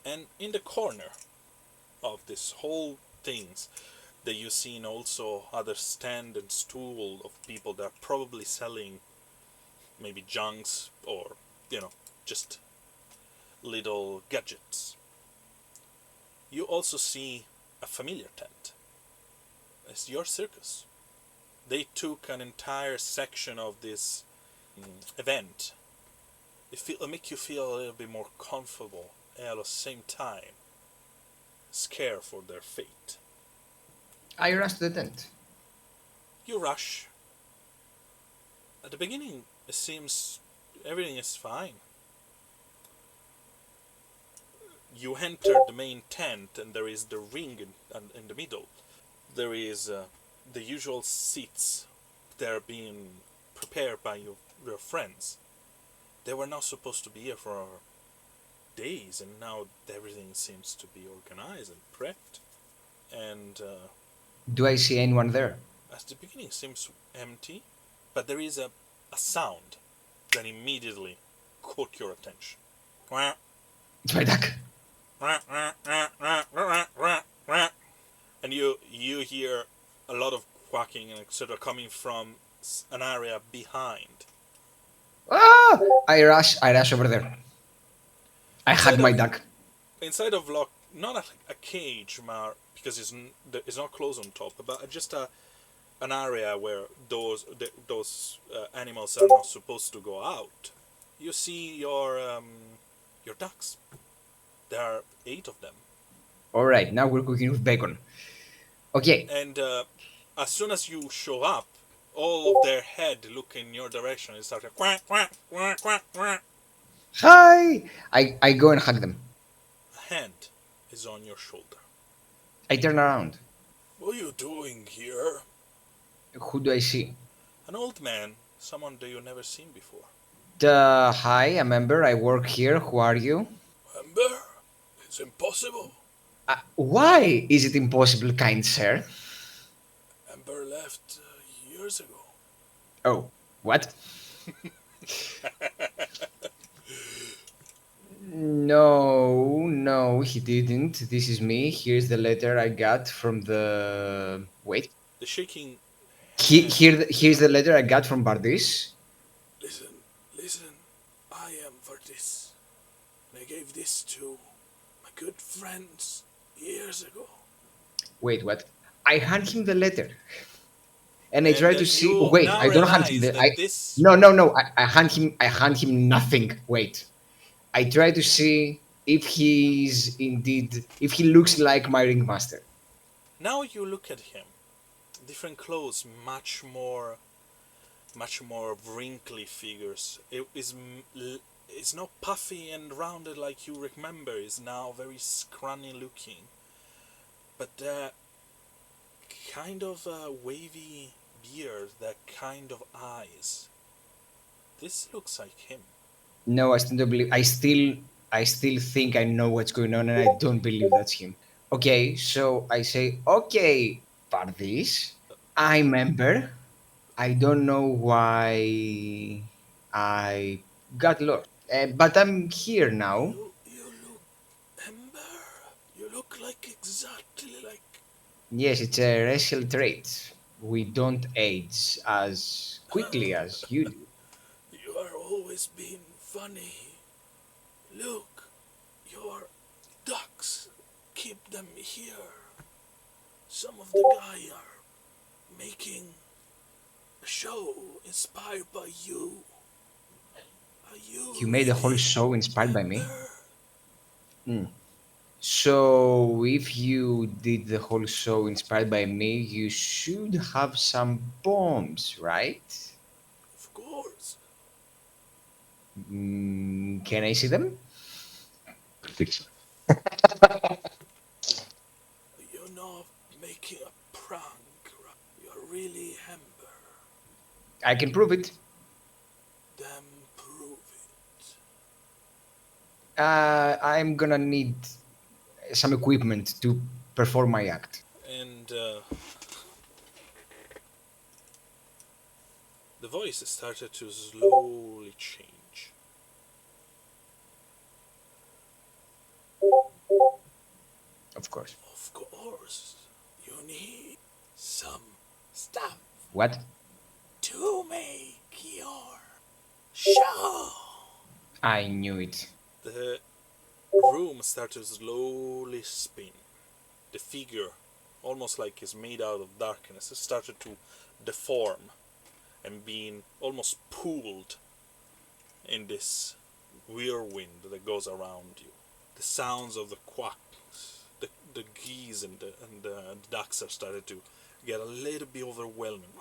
and in the corner of this whole things that you seen also other stand and stool of people that are probably selling maybe junks or just little gadgets. You also see a familiar tent. It's your circus. They took an entire section of this event. It'll make you feel a little bit more comfortable, and at the same time scared for their fate. I rush to the tent. You rush. At the beginning it seems everything is fine. You enter the main tent, and there is the ring in the middle. There is the usual seats that are being prepared by your friends. They were not supposed to be here for days, and now everything seems to be organized and prepped. And Do I see anyone there? at the beginning it seems empty, but there is a sound that immediately caught your attention. It's my duck. And you hear a lot of quacking and etc. coming from an area behind. Ah! I rush over there. I hug my duck. Inside of lock, not a cage, because it's not closed on top, but just an area where those animals are not supposed to go out. You see your ducks. There are 8 of them. Alright, now we're cooking with bacon. Okay. And as soon as you show up, all of their head look in your direction and start quack, quack, quack, quack, quack. Hi! I go and hug them. A hand is on your shoulder. I turn around. What are you doing here? Who do I see? An old man, someone that you've never seen before. Hi, I'm Ember. I work here. Who are you? Amber, it's impossible. Why is it impossible, kind sir? Amber left years ago. Oh, what? No, no, he didn't. This is me. Here's the letter I got from the. Wait. The shaking hand. Here's the letter I got from Bardis. Listen, listen. I am for this. I gave this to my good friends years ago. Wait, what? I hand him the letter, and I And try to see. you Wait, now I don't hand him realize the. that this. No, no, no. I hand him. I hand him nothing. Wait. I try to see if he's indeed. If he looks like my ringmaster. Now you look at him. Different clothes, much more wrinkly figures. It's not puffy and rounded like you remember. It's now very scrawny looking, but kind of wavy beard, that kind of eyes. This looks like him. No, I still don't believe. I still think I know what's going on, and I don't believe that's him. Okay, so I say, okay, Pardis, I remember. I don't know why I got lost, but I'm here now. You look, Ember. You look like exactly like. Yes, it's a racial trait. We don't age as quickly as you do. You are always being funny. Look, your ducks. Keep them here. Some of the guys are making a show inspired by you. Are you You made a whole really show inspired by me. Ember? So, if you did the whole show inspired by me, you should have some bombs, right? Of course. Can I see them? Perfect. You're not making a prank. You're really Ember. I can prove it. Then prove it. I'm gonna need some equipment to perform my act. And the voice started to slowly change. Of course. Of course, you need some stuff What? to make your show. I knew it. The room started to slowly spin. The figure, almost like it's made out of darkness, started to deform and being almost pulled in this whirlwind that goes around you. The sounds of the quacks, the geese and the ducks are started to get a little bit overwhelming.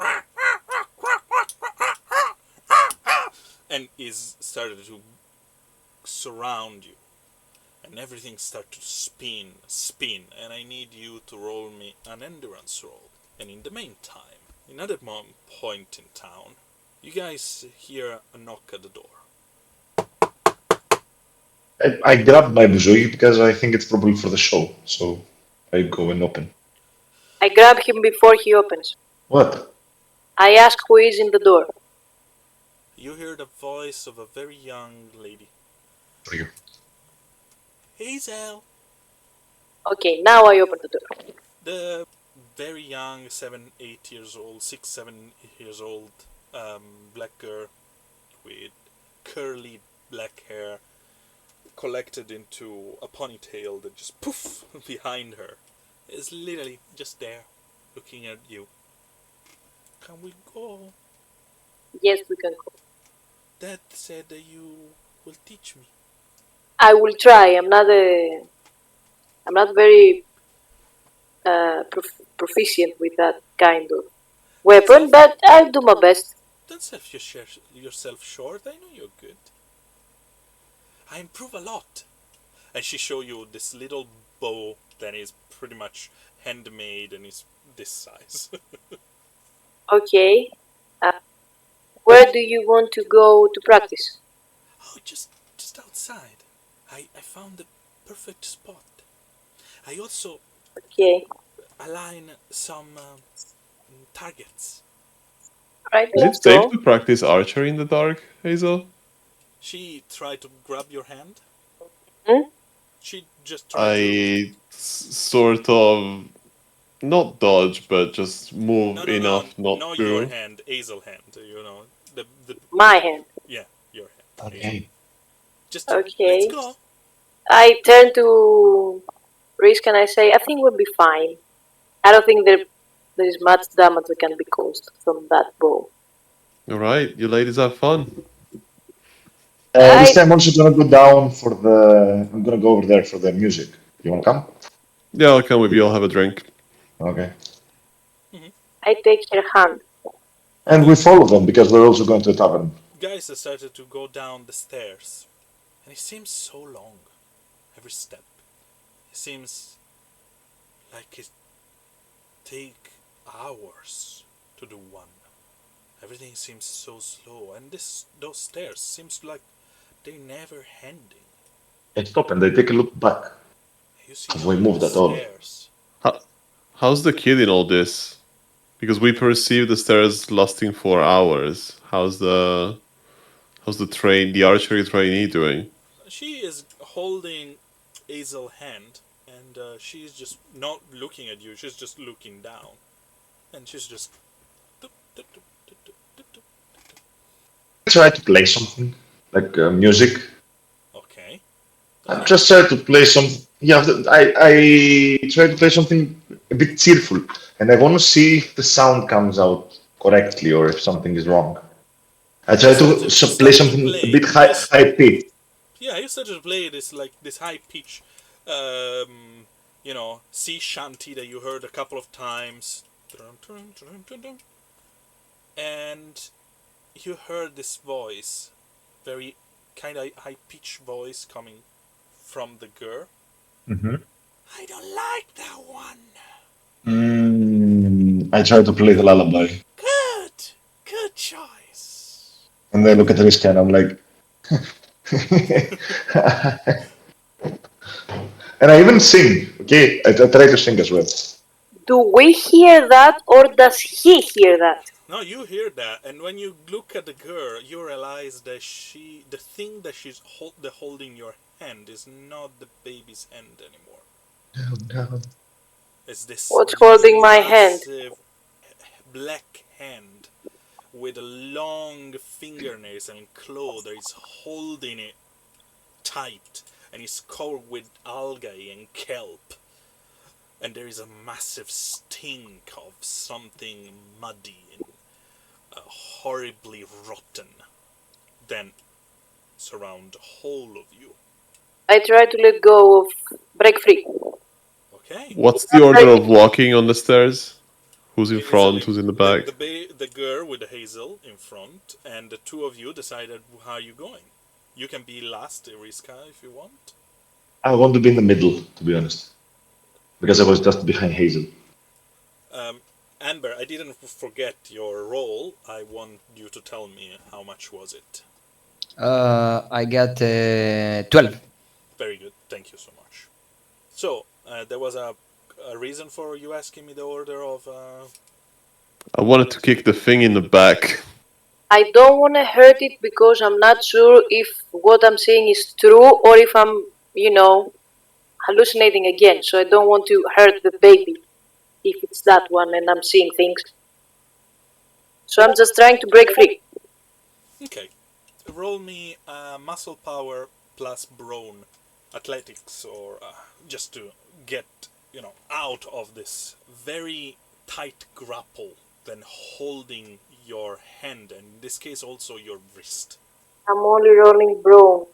And is started to surround you. And everything started to spin, and I need you to roll me an endurance roll. And in the meantime, another point in town, you guys hear a knock at the door. I grabbed my buzogi because I think it's probably for the show. So I go and open. I grab him before he opens. What? I ask who is in the door. You hear the voice of a very young lady. For you. Hazel! Okay, now I open the door. The very young, 6, 7 years old, black girl with curly black hair collected into a ponytail that just poof behind her is literally just there looking at you. Can we go? Yes, we can go. Dad said that you will teach me. I will try. I'm not very proficient with that kind of weapon, but I'll do my best. Don't sell yourself short. I know you're good. I improve a lot. And she show you this little bow that is pretty much handmade and is this size. Okay. Where do you want to go to practice? Oh, just outside. I found the perfect spot. I also Okay. align some targets. Right, Is it let's safe go. to practice archery in the dark, Hazel? She tried to grab your hand. Hmm? She just tried to. I sort of not dodge, but just No, move no, no, enough not not your to. hand, Hazel hand. The My hand. yeah, your hand, Hazel. Okay. Just let's Okay. go. I turn to Risk and I say, I think we'll be fine. I don't think there is much damage that can be caused from that bow. All right, you ladies have fun. This I time I'm also gonna go down for the. I'm gonna go over there for the music. You wanna come? Yeah, I'll come with you. I'll have a drink. Okay. I take her hand. And we follow them because we're also going to a tavern. Guys started to go down the stairs, and it seems so long. Every step. It seems like it take hours to do one. Everything seems so slow, and those stairs seems like they're never ending. They stop and they take a look back. You see Have we all the moved at all? stairs. How, how's the kid in all this? Because we perceive the stairs lasting for hours. How's the train, the archery trainee doing? She is holding Hazel's hand, and she's just not looking at you. She's just looking down, and she's just. Try to play something like music. Okay. I Any, just try to play some. Yeah, I try to play something a bit cheerful, and I want to see if the sound comes out correctly or if something is wrong. I try to you play started to something a play bit this. high pitch. Yeah, you started to play this like this high pitch, sea shanty that you heard a couple of times, and you heard this voice, very kind of high pitched voice coming from the girl. Mm-hmm. I don't like that one. I try to play the lullaby, Good choice. and then look at Riska, and I'm like, and I even sing. Okay, I try to sing as well. Do we hear that or does he hear that? No, you hear that, and when you look at the girl, you realize that the thing that she's holding your hand, is not the baby's hand anymore. No. It's this What's holding my hand? massive black hand with long fingernails and claw that is holding it tight, and is covered with algae and kelp. And there is a massive stink of something muddy and horribly rotten then surround the whole of you. I try to let go of break free. Okay. What's the order of walking on the stairs? Who's in front? Who's in the back? The girl with the Hazel in front, and the two of you decided how you going. You can be last, Iriska, if you want. I want to be in the middle, to be honest, because I was just behind Hazel. Amber, I didn't forget your role. I want you to tell me how much was it. I got 12. Very good, thank you so much. So, there was a reason for you asking me the order of. I wanted to kick the thing in the back. I don't want to hurt it because I'm not sure if what I'm saying is true or if I'm, hallucinating again. So I don't want to hurt the baby if it's that one and I'm seeing things. So I'm just trying to break free. Okay, roll me muscle power plus brawn athletics, or just to get out of this very tight grapple, then holding your hand, and in this case also your wrist. I'm only rolling brawn.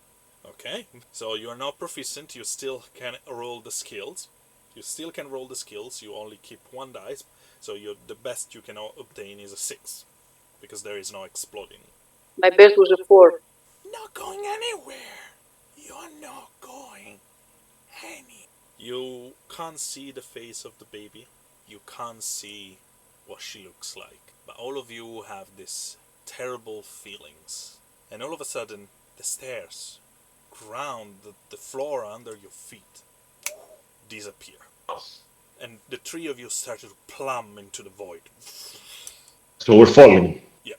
Okay, so you are not proficient. You still can roll the skills. You only keep one dice, so the best you can obtain is a 6, because there is no exploding. My best was a 4. Not going anywhere. You're not going any. You can't see the face of the baby. You can't see what she looks like. But all of you have these terrible feelings. And all of a sudden, the stairs, ground, the floor under your feet disappear. And the three of you started to plumb into the void. So we're falling. Yeah.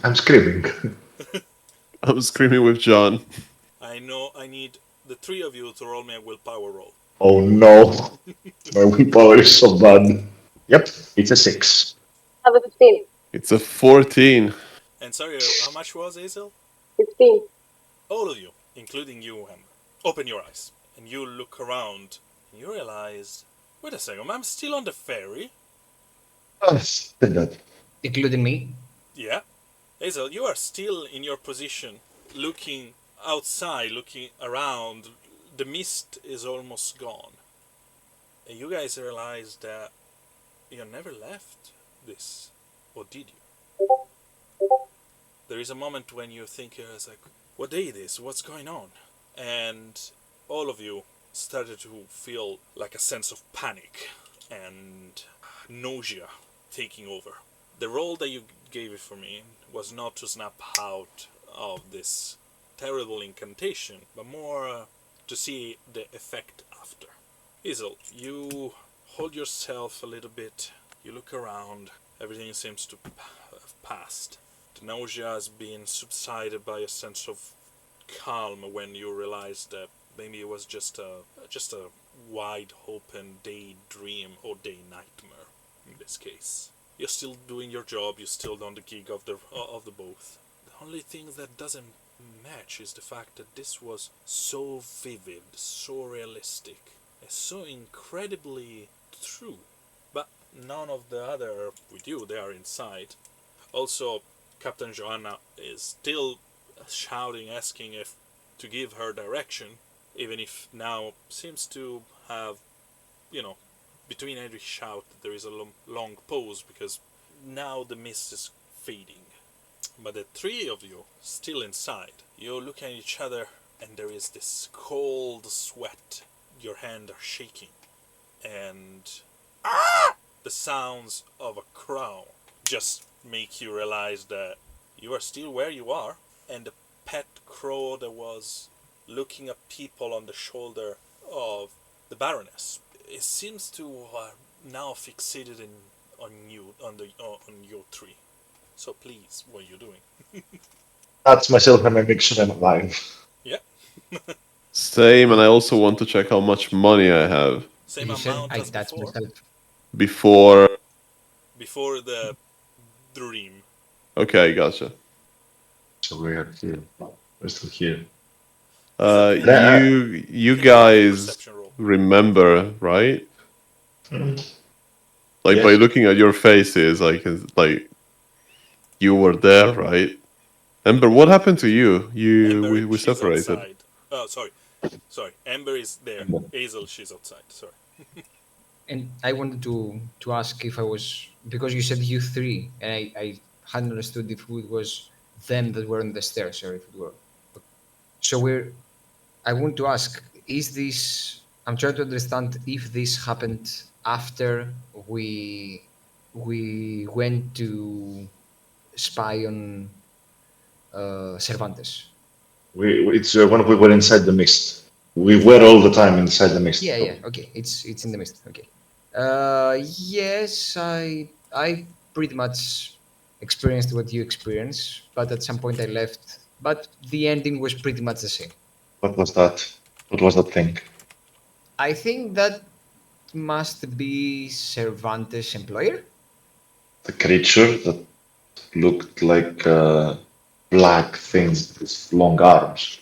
I'm screaming. I'm screaming with John. I know I need the three of you to roll me a willpower roll. Oh no. My willpower is so bad. Yep, it's a 6. I have a 15. It's a 14. And sorry, how much was Hazel? 15. All of you, including you, Amber, open your eyes. And you look around and you realize, wait a second, I'm still on the ferry. Did that. Including me. Yeah. Hazel, you are still in your position, looking outside, looking around. The mist is almost gone. And you guys realize that you never left this. Or did you? There is a moment when you think, it's like, what day it is? What's going on? And all of you started to feel like a sense of panic and nausea taking over. The role that you gave it for me was not to snap out of this terrible incantation, but more to see the effect after. Isel, you hold yourself a little bit, you look around, everything seems to have passed. The nausea has been subsided by a sense of calm when you realize that maybe it was just a wide open daydream or day nightmare in this case. You're still doing your job, you're still on the gig of the both. The only thing that doesn't match is the fact that this was so vivid, so realistic, and so incredibly true. But none of the other with you, they are inside. Also, Captain Joanna is still shouting, asking if to give her direction, even if now seems to have, between every shout there is a long pause because now the mist is fading. But the three of you still inside, you look at each other and there is this cold sweat. Your hands are shaking and the sounds of a crow just make you realize that you are still where you are, and the pet crow that was looking at people on the shoulder of the Baroness, it seems to now fixated on you, on your tree. So please, what are you doing? That's myself and I make sure I'm alive. Yeah. Same, and I also want to check how much money I have Same You said amount I as touched before. myself. before. Before the dream. Okay, gotcha. So we are here. We're still here. You Can guys perception roll. remember, right? Like Yes. by looking at your faces, like you were there, right? Ember, what happened to you? Ember, We she's separated. outside. Oh, sorry. Ember is there. Hazel, she's outside. Sorry. And I wanted to ask if I was, because you said you three, and I hadn't understood if it was them that were on the stairs or if it were. So I want to ask, is this? I'm trying to understand if this happened after we went to spy on Cervantes. It's when we were inside the mist. We were all the time inside the mist. Yeah. Okay, it's in the mist. Okay. Yes, I pretty much experienced what you experienced, but at some point I left. But the ending was pretty much the same. What was that? What was that thing? I think that must be Cervantes' employer. The creature that looked like black things with long arms.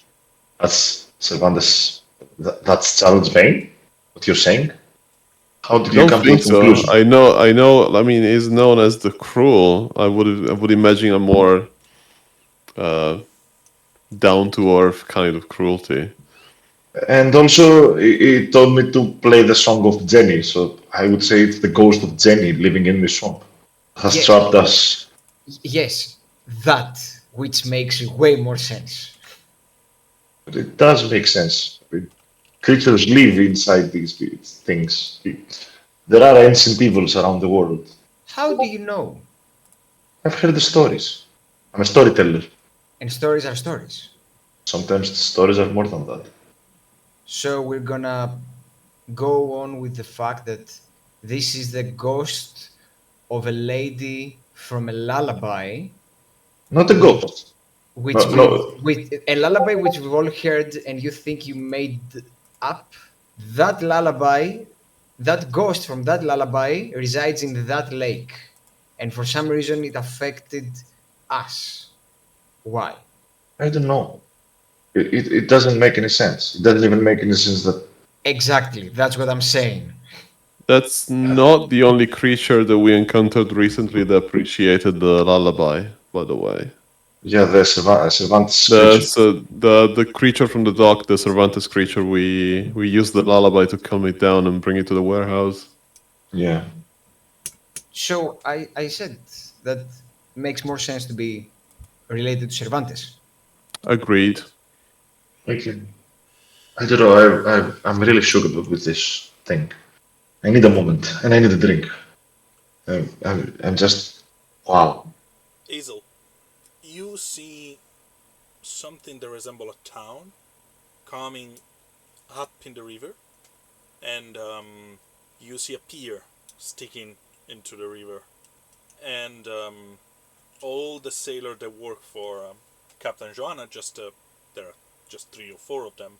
That's Cervantes. That's Charles Vane? What you're saying? How did I you don't come to think that so. conclusion? I know. I mean, he's known as the Cruel. I would imagine a more down to earth kind of cruelty. And also, he told me to play the song of Jenny, so I would say it's the ghost of Jenny living in the swamp. Has Yeah. trapped us. Yes, that which makes way more sense. But it does make sense. I mean, creatures live inside these things. There are ancient evils around the world. How do you know? I've heard the stories. I'm a storyteller. And stories are stories. Sometimes the stories are more than that. So we're gonna go on with the fact that this is the ghost of a lady from a lullaby, Not a which ghost. which No, we've no. with a lullaby which we've all heard, and you think you made up that lullaby. That ghost from that lullaby resides in that lake, and for some reason it affected us. Why? I don't know. It doesn't make any sense. It doesn't even make any sense that. Exactly, that's what I'm saying. That's not the only creature that we encountered recently that appreciated the lullaby, by the way. Yeah, the Cervantes The creature. so the creature from the dock, the Cervantes creature, we used the lullaby to calm it down and bring it to the warehouse. Yeah. So I said that makes more sense to be related to Cervantes. Agreed. Okay. I don't know. I'm really shook with this thing. I need a moment and I need a drink. I'm just. Wow. Hazel, you see something that resembles a town coming up in the river, and you see a pier sticking into the river, and all the sailors that work for Captain Joanna, there are just 3 or 4 of them,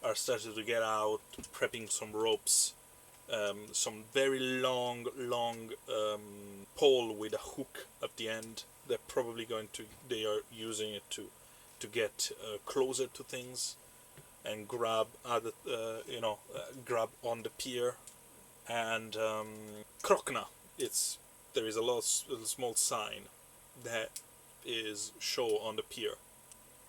are starting to get out, prepping some ropes, some very long pole with a hook at the end. They are using it to get closer to things and grab grab on the pier. And Krokna, there is a small sign that is show on the pier.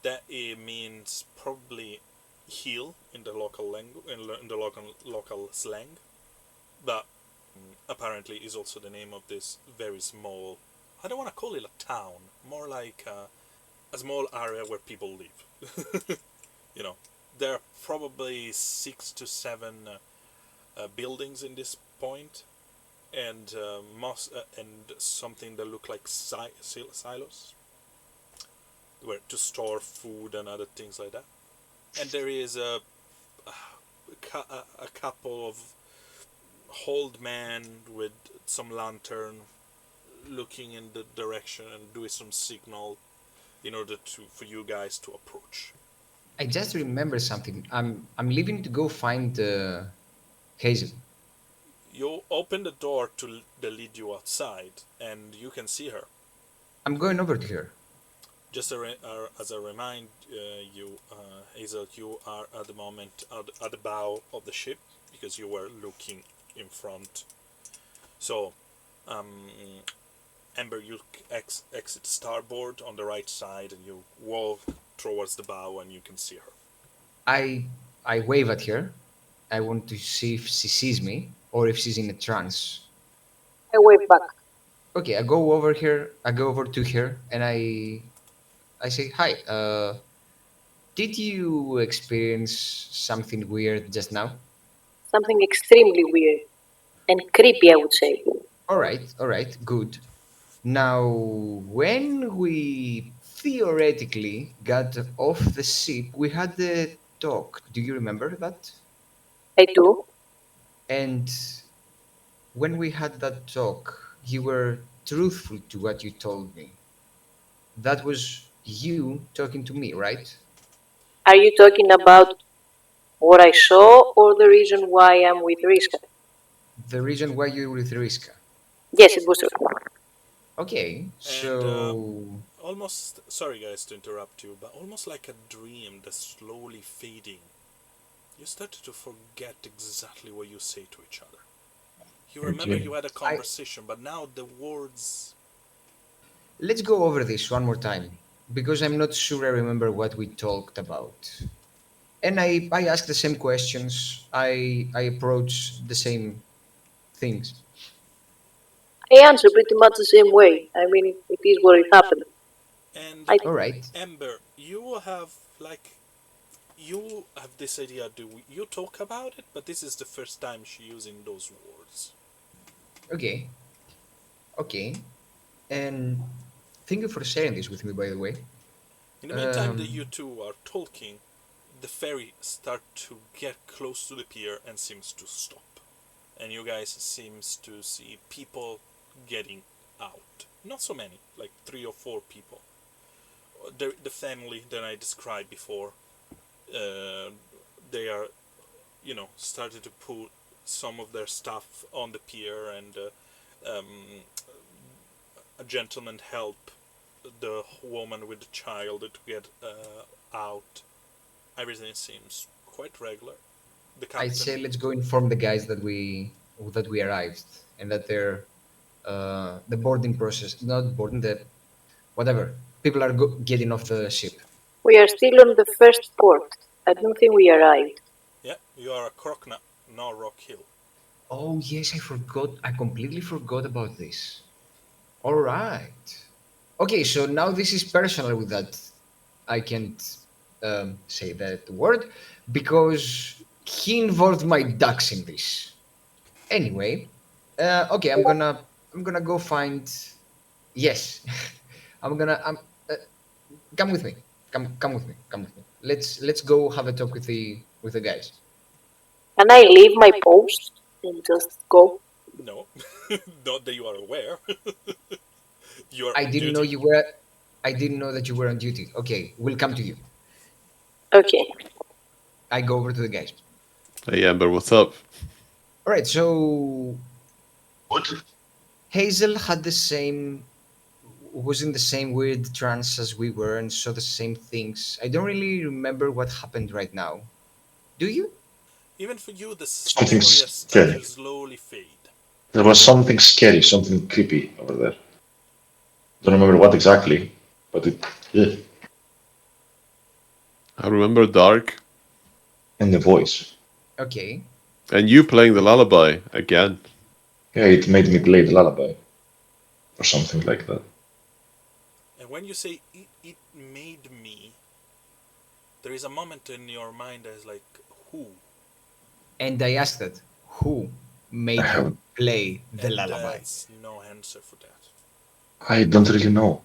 That it means probably heel in the local language, in the local slang, but apparently is also the name of this very small. I don't want to call it a town, more like a small area where people live. you know, there are probably 6 to 7 buildings in this point, and and something that look like silos, where to store food and other things like that. And there is a couple of old men with some lantern looking in the direction and doing some signal in order for you guys to approach. I just remember something. I'm leaving to go find Hazel. You open the door to lead you outside, and you can see her. I'm going over to her. Just as a remind, you, Hazel, you are at the moment at the bow of the ship because you were looking in front. So, um, Amber, you exit starboard on the right side, and you walk towards the bow, and you can see her. I I wave at her. I want to see if she sees me or if she's in a trance. I wave back. Okay, I go over here. I go over to her and I say, "Hi. Did you experience something weird just now?" Something extremely weird and creepy, I would say. All right, good. Now, when we theoretically got off the ship, we had the talk. Do you remember that? I do. And when we had that talk, you were truthful to what you told me. That was you talking to me, right? Are you talking about what I saw or the reason why I'm with Riska? The reason why you were with Riska. Yes, it was true. Okay, And so almost, sorry guys to interrupt you, but almost like a dream that's slowly fading. You started to forget exactly what you say to each other. You remember Okay. you had a I conversation, but now the words. let's go over this one more time because I'm not sure I remember what we talked about. And I ask the same questions. I approach the same things. I answer pretty much the same way. I mean, it is what it happened. And I All right. Amber, you have this idea. You talk about it? But this is the first time she using those words. Okay. Okay. And thank you for sharing this with me, by the way. In the meantime, that Um, you two are talking, the ferry start to get close to the pier and seems to stop. And you guys seems to see people getting out. Not so many, like 3 or 4 people. The family that I described before, they are, started to put some of their stuff on the pier, and a gentleman help the woman with the child to get out. Everything seems quite regular. The I'd captain, say let's go inform the guys that we arrived and that they're the boarding process, not boarding, the whatever. People are getting off the ship. We are still on the first port. I don't think we arrived. yeah, you are a Krokna, no Rock Hill. Oh yes, I forgot. I completely forgot about this. All right. Okay, so now this is personal with that. I can't say that word because he involved my ducks in this. Anyway, okay, I'm gonna go find. Yes, I'm. Come with me. Come with me. Come with me. Let's go have a talk with the guys. Can I leave my post and just go? No, not that you are aware. You are I on didn't know duty. you were. I didn't know that you were on duty. Okay, we'll come to you. Okay. I go over to the guys. Hey, Amber, what's up? All right, so What? Hazel had the same, was in the same weird trance as we were and saw the same things. I don't really remember what happened right now. Do you? Even for you, this Something memory has start to scary. slowly fade. There was something scary, something creepy over there. Don't remember what exactly, but it. Yeah. I remember Dark And the voice. Okay. and you playing the lullaby again. Yeah, it made me play the lullaby or something like that. And when you say it made me, there is a moment in your mind that is like, who? And I asked that, who I made you have. play the And lullaby? that's no answer for that. I don't really know.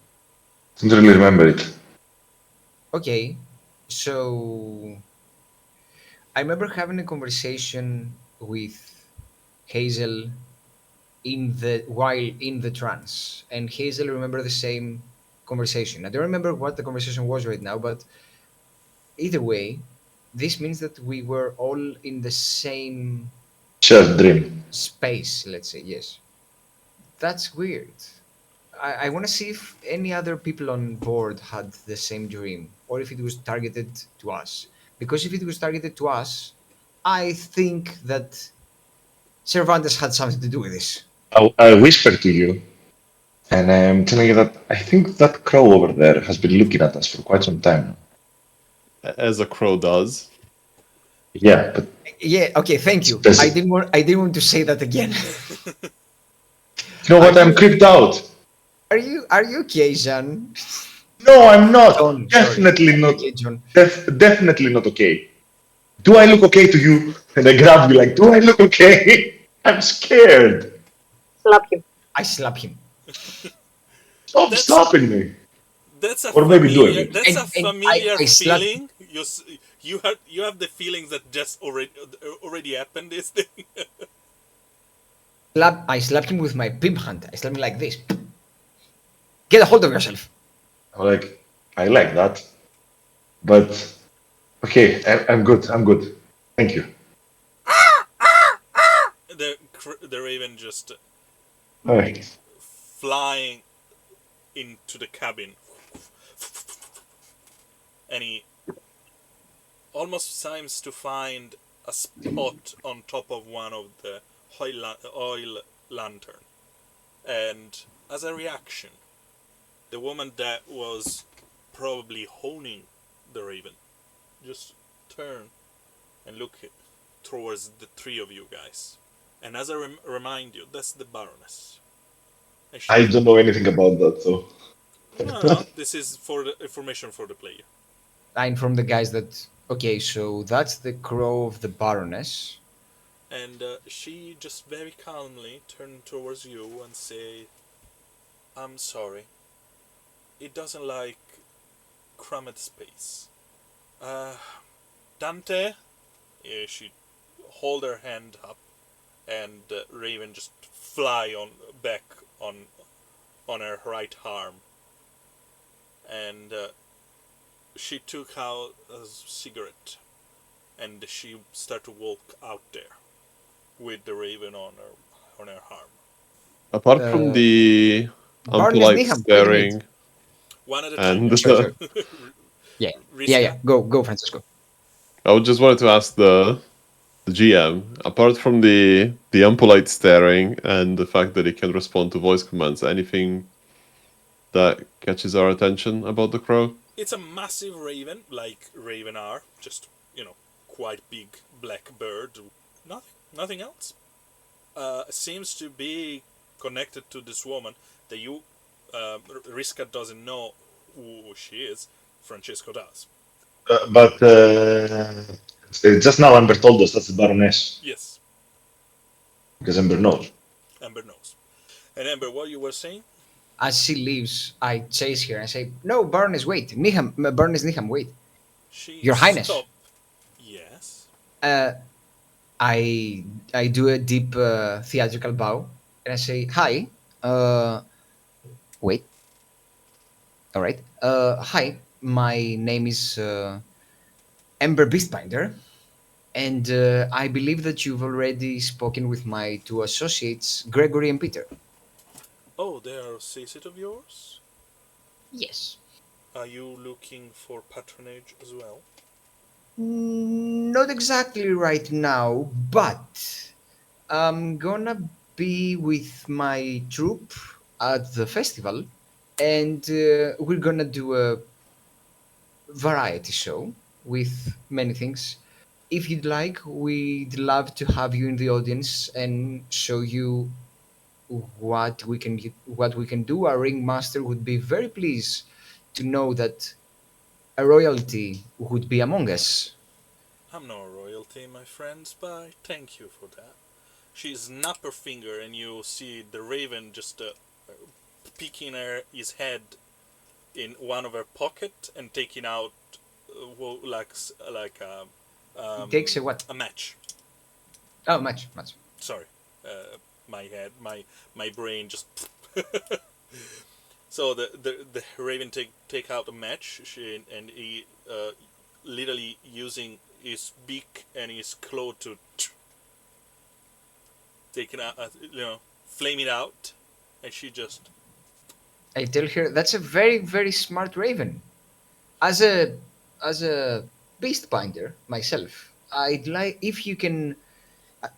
Don't really remember it. Okay. So I remember having a conversation with Hazel in the while in the trance, and Hazel remember the same conversation. I don't remember what the conversation was right now, but either way, this means that we were all in the same Shared dream. space, let's say. Yes, that's weird. I want to see if any other people on board had the same dream or if it was targeted to us. Because if it was targeted to us, I think that Cervantes had something to do with this. I whispered to you, and I'm telling you that I think that crow over there has been looking at us for quite some time now. As a crow does. Yeah, but Yeah, okay, thank you. specific. I didn't want to say that again. You know Are what? I'm you creeped out. are you okay, Jean? No, I'm not. John, sorry. Definitely Are you not. okay, John? Definitely not okay. Do I look okay to you? And I grab you like, do I look okay? I'm scared. Slap him. I slap him. Stop That's stopping me. that's a Or maybe doing familiar. it. That's a And familiar I slap feeling. You have the feelings that just already happened. This thing. I slap him with my pimp hand. I slap him like this. Get a hold of yourself. I'm like, I like that. But okay, I'm good. I'm good. Thank you. The raven just All right. flying into the cabin, and he almost seems to find a spot on top of one of the oil lantern. And as a reaction, the woman that was probably honing the raven just turn and look towards the three of you guys. And as I remind you, that's the Baroness. And she I don't know anything about that, so no, this is for the information for the player. I inform the guys that okay, so that's the crow of the Baroness. And she just very calmly turned towards you and say, "I'm sorry. It doesn't like crammed space. Dante, she hold her hand up, and Raven just fly on back on her right arm, and she took out a cigarette, and she started to walk out there with the Raven on her arm. Apart from Uh, the Baroness unpolite Niham, what do you need? staring One at a time, and yeah. Sorry, sorry. Yeah, yeah, Riska? yeah. Go, Francisco. I would just wanted to ask the GM, apart from the unpolite staring and the fact that he can respond to voice commands, anything that catches our attention about the crow? It's a massive raven, like raven are, just, quite big black bird. Nothing else. Seems to be connected to this woman that Riska doesn't know who she is. Francesco does. But just now Amber told us that's the Baroness, Yes, because Amber knows. Amber knows. And Amber, what you were saying? As she leaves, I chase her and say, "No, Baroness, wait. Niham, Baroness Niham, wait. She Your Highness." stopped. Yes. Uh, I I do a deep theatrical bow and I say, "Hi. Uh, wait. All right. Hi. My name is Ember Beastbinder, and I believe that you've already spoken with my two associates, Gregory and Peter." Oh, they are associate of yours? Yes. Are you looking for patronage as well? Not exactly right now, but I'm gonna be with my troupe at the festival, and we're gonna do a variety show with many things. If you'd like, we'd love to have you in the audience and show you what we can do. Our ringmaster would be very pleased to know that a royalty would be among us. I'm no royalty, my friends, but thank you for that. She snapped her finger, and you see the raven just peeking his head in one of her pocket and taking out like It takes a what? a match. Oh, much. Sorry, my head, my brain just. So the raven take out a match, and he literally using his beak and his claw to take it out, flame it out, and she just. I tell her that's a very, very smart raven. As a beast binder myself, I'd like if you can. uh,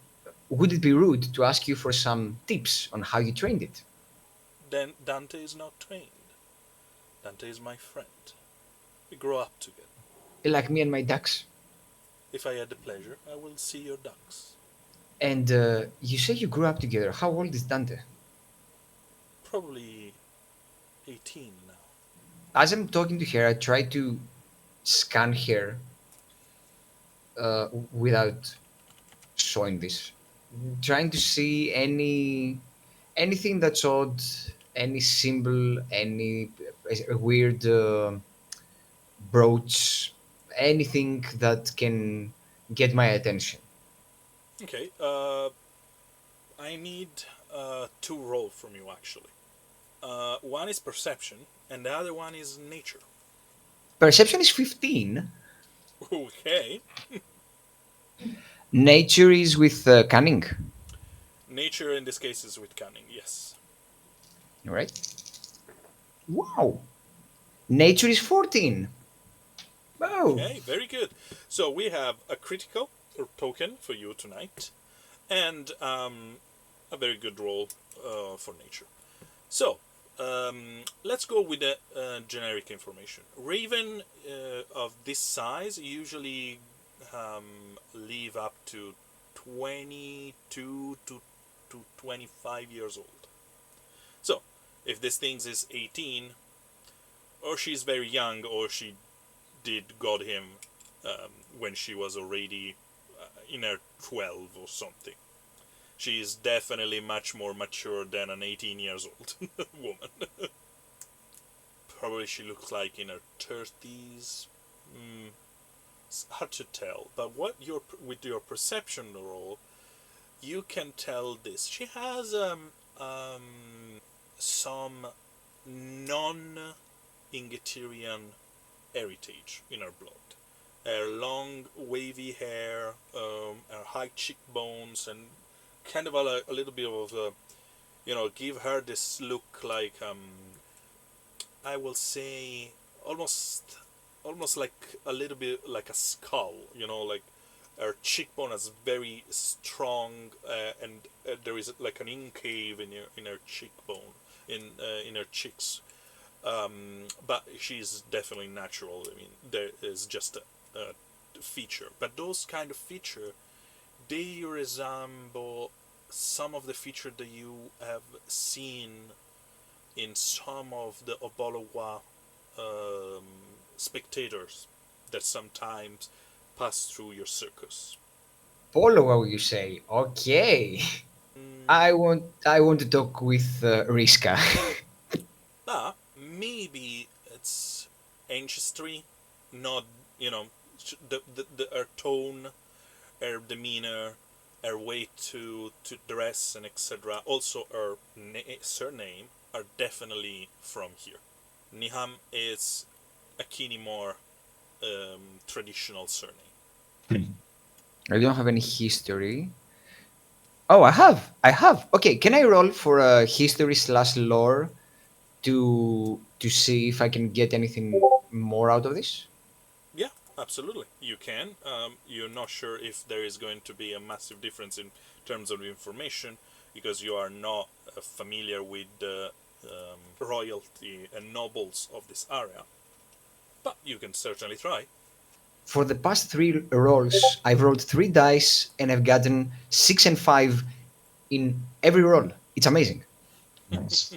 Would it be rude to ask you for some tips on how you trained it? Then Dante is not trained. Dante is my friend. We grow up together. Like me and my ducks. If I had the pleasure, I will see your ducks. And you say you grew up together. How old is Dante? Probably 18 now. As I'm talking to her, I try to scan her without showing this, trying to see anything that's odd, any symbol, any weird brooch, anything that can get my attention. Okay, I need two roll from you actually. One is perception, and the other one is nature. Perception is 15. Okay. Nature is with cunning. Nature in this case is with cunning, yes. All right. Wow. Nature is 14. Oh. Okay, very good. So we have a critical token for you tonight, and a very good roll for nature. So, let's go with the generic information. Raven of this size usually live up to 22 to 25 years old. So, if this thing is 18, or she's very young, or she did got him when she was already in her 12 or something. She is definitely much more mature than an 18 years old woman. Probably she looks like in her 30s. It's hard to tell, but with your perception roll, you can tell this. She has some non-Ingeterian heritage in her blood. Her long, wavy hair, her high cheekbones, and kind of a little bit of give her this look like I will say almost like a little bit like a skull. Like her cheekbone is very strong, and there is like an incave in her cheekbone in her cheeks. But she's definitely natural. I mean, there is just a feature, but those kind of feature, they resemble some of the feature that you have seen in some of the Obolowa spectators that sometimes pass through your circus. Polo, you say? Okay. I want to talk with Riska. But maybe it's ancestry, not her tone, her demeanor, her way to dress and etc. Also, her surname are definitely from here. Niham is a Kinimor traditional surname. I don't have any history. Oh, I have. I have. Okay, can I roll for a history slash lore to see if I can get anything more out of this? Yeah, absolutely. You can. You're not sure if there is going to be a massive difference in terms of information because you are not familiar with the royalty and nobles of this area. But you can certainly try. For the past three rolls, I've rolled three dice and I've gotten 6 and 5 in every roll. It's amazing. Nice.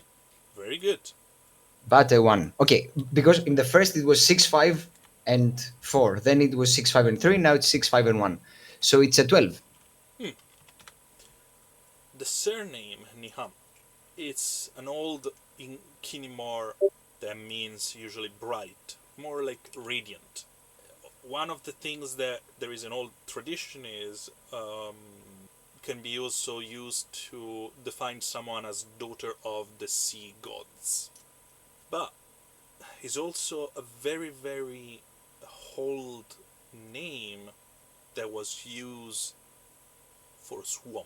Very good. But I won. Okay, because in the first it was 6, 5, and 4. Then it was 6, 5, and 3. Now it's 6, 5, and 1. So it's a 12. Hmm. The surname Niham, it's an old in Kinimor that means usually bright, more like radiant. One of the things that there is an old tradition is can be also used to define someone as daughter of the sea gods. But is also a very, very old name that was used for swamp.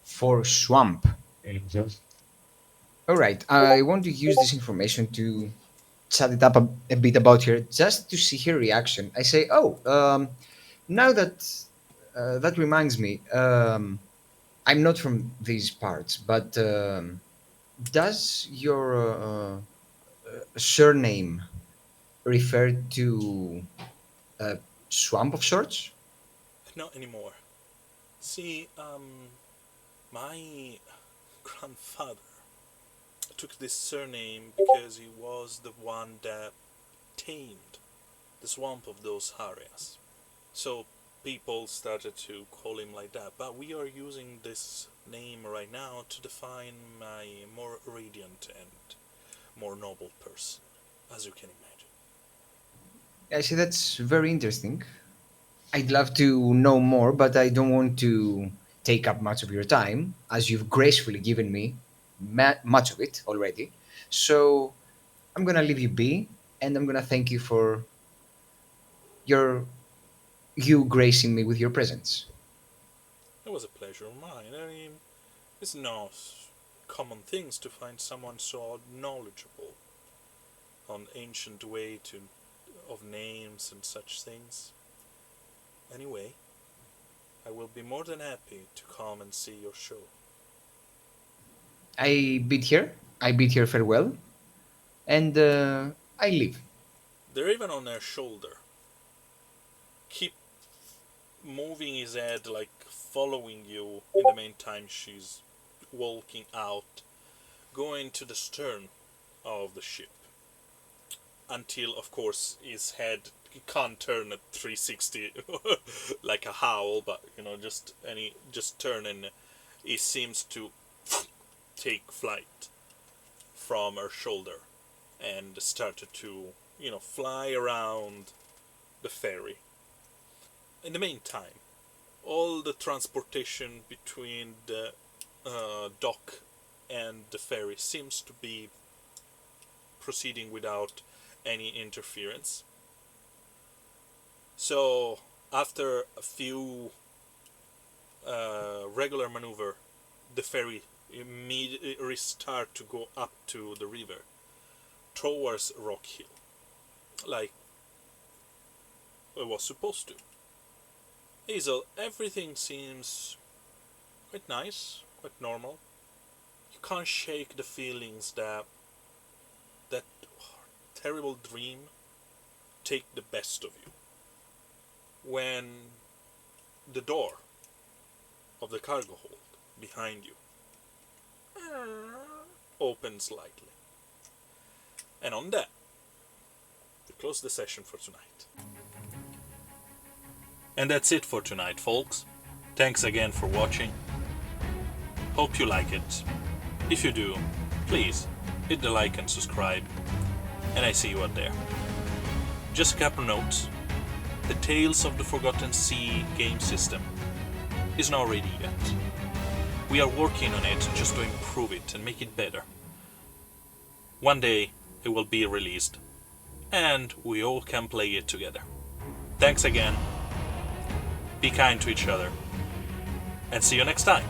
For swamp. Angels. All right, I want to use this information to chat it up a bit about her just to see her reaction. I say, oh, now that reminds me, I'm not from these parts, but does your surname refer to a swamp of sorts? Not anymore. See, my grandfather took this surname because he was the one that tamed the swamp of those areas. So people started to call him like that. But we are using this name right now to define my more radiant and more noble person, as you can imagine. I see, that's very interesting. I'd love to know more, but I don't want to take up much of your time, as you've gracefully given me much of it already. So I'm gonna leave you be, and I'm gonna thank you for your you gracing me with your presence. It was a pleasure of mine. I mean, it's not common things to find someone so knowledgeable on ancient way to of names and such things. Anyway, I will be more than happy to come and see your show. I bid here. I bid here farewell, and I leave. They're even on her shoulder. Keep moving his head, like following you in the meantime she's walking out, going to the stern of the ship. Until, of course, his head can't turn at 360 like a howl, but just turn and he seems to take flight from her shoulder. and started to, fly around the ferry. In the meantime, all the transportation between the dock and the ferry seems to be proceeding without any interference. So, after a few regular maneuver, the ferry immediately start to go up to the river towards Rock Hill, like it was supposed to. Hazel, everything seems quite nice, quite normal. You can't shake the feelings that terrible dream take the best of you. When the door of the cargo hold behind you opens slightly. And on that, we close the session for tonight. And that's it for tonight, folks. Thanks again for watching. Hope you like it. If you do, please hit the like and subscribe. And I see you out there. Just a couple notes. The Tales of the Forgotten Sea game system is not ready yet. We are working on it just to improve it and make it better. One day it will be released, and we all can play it together. Thanks again. Be kind to each other, and see you next time.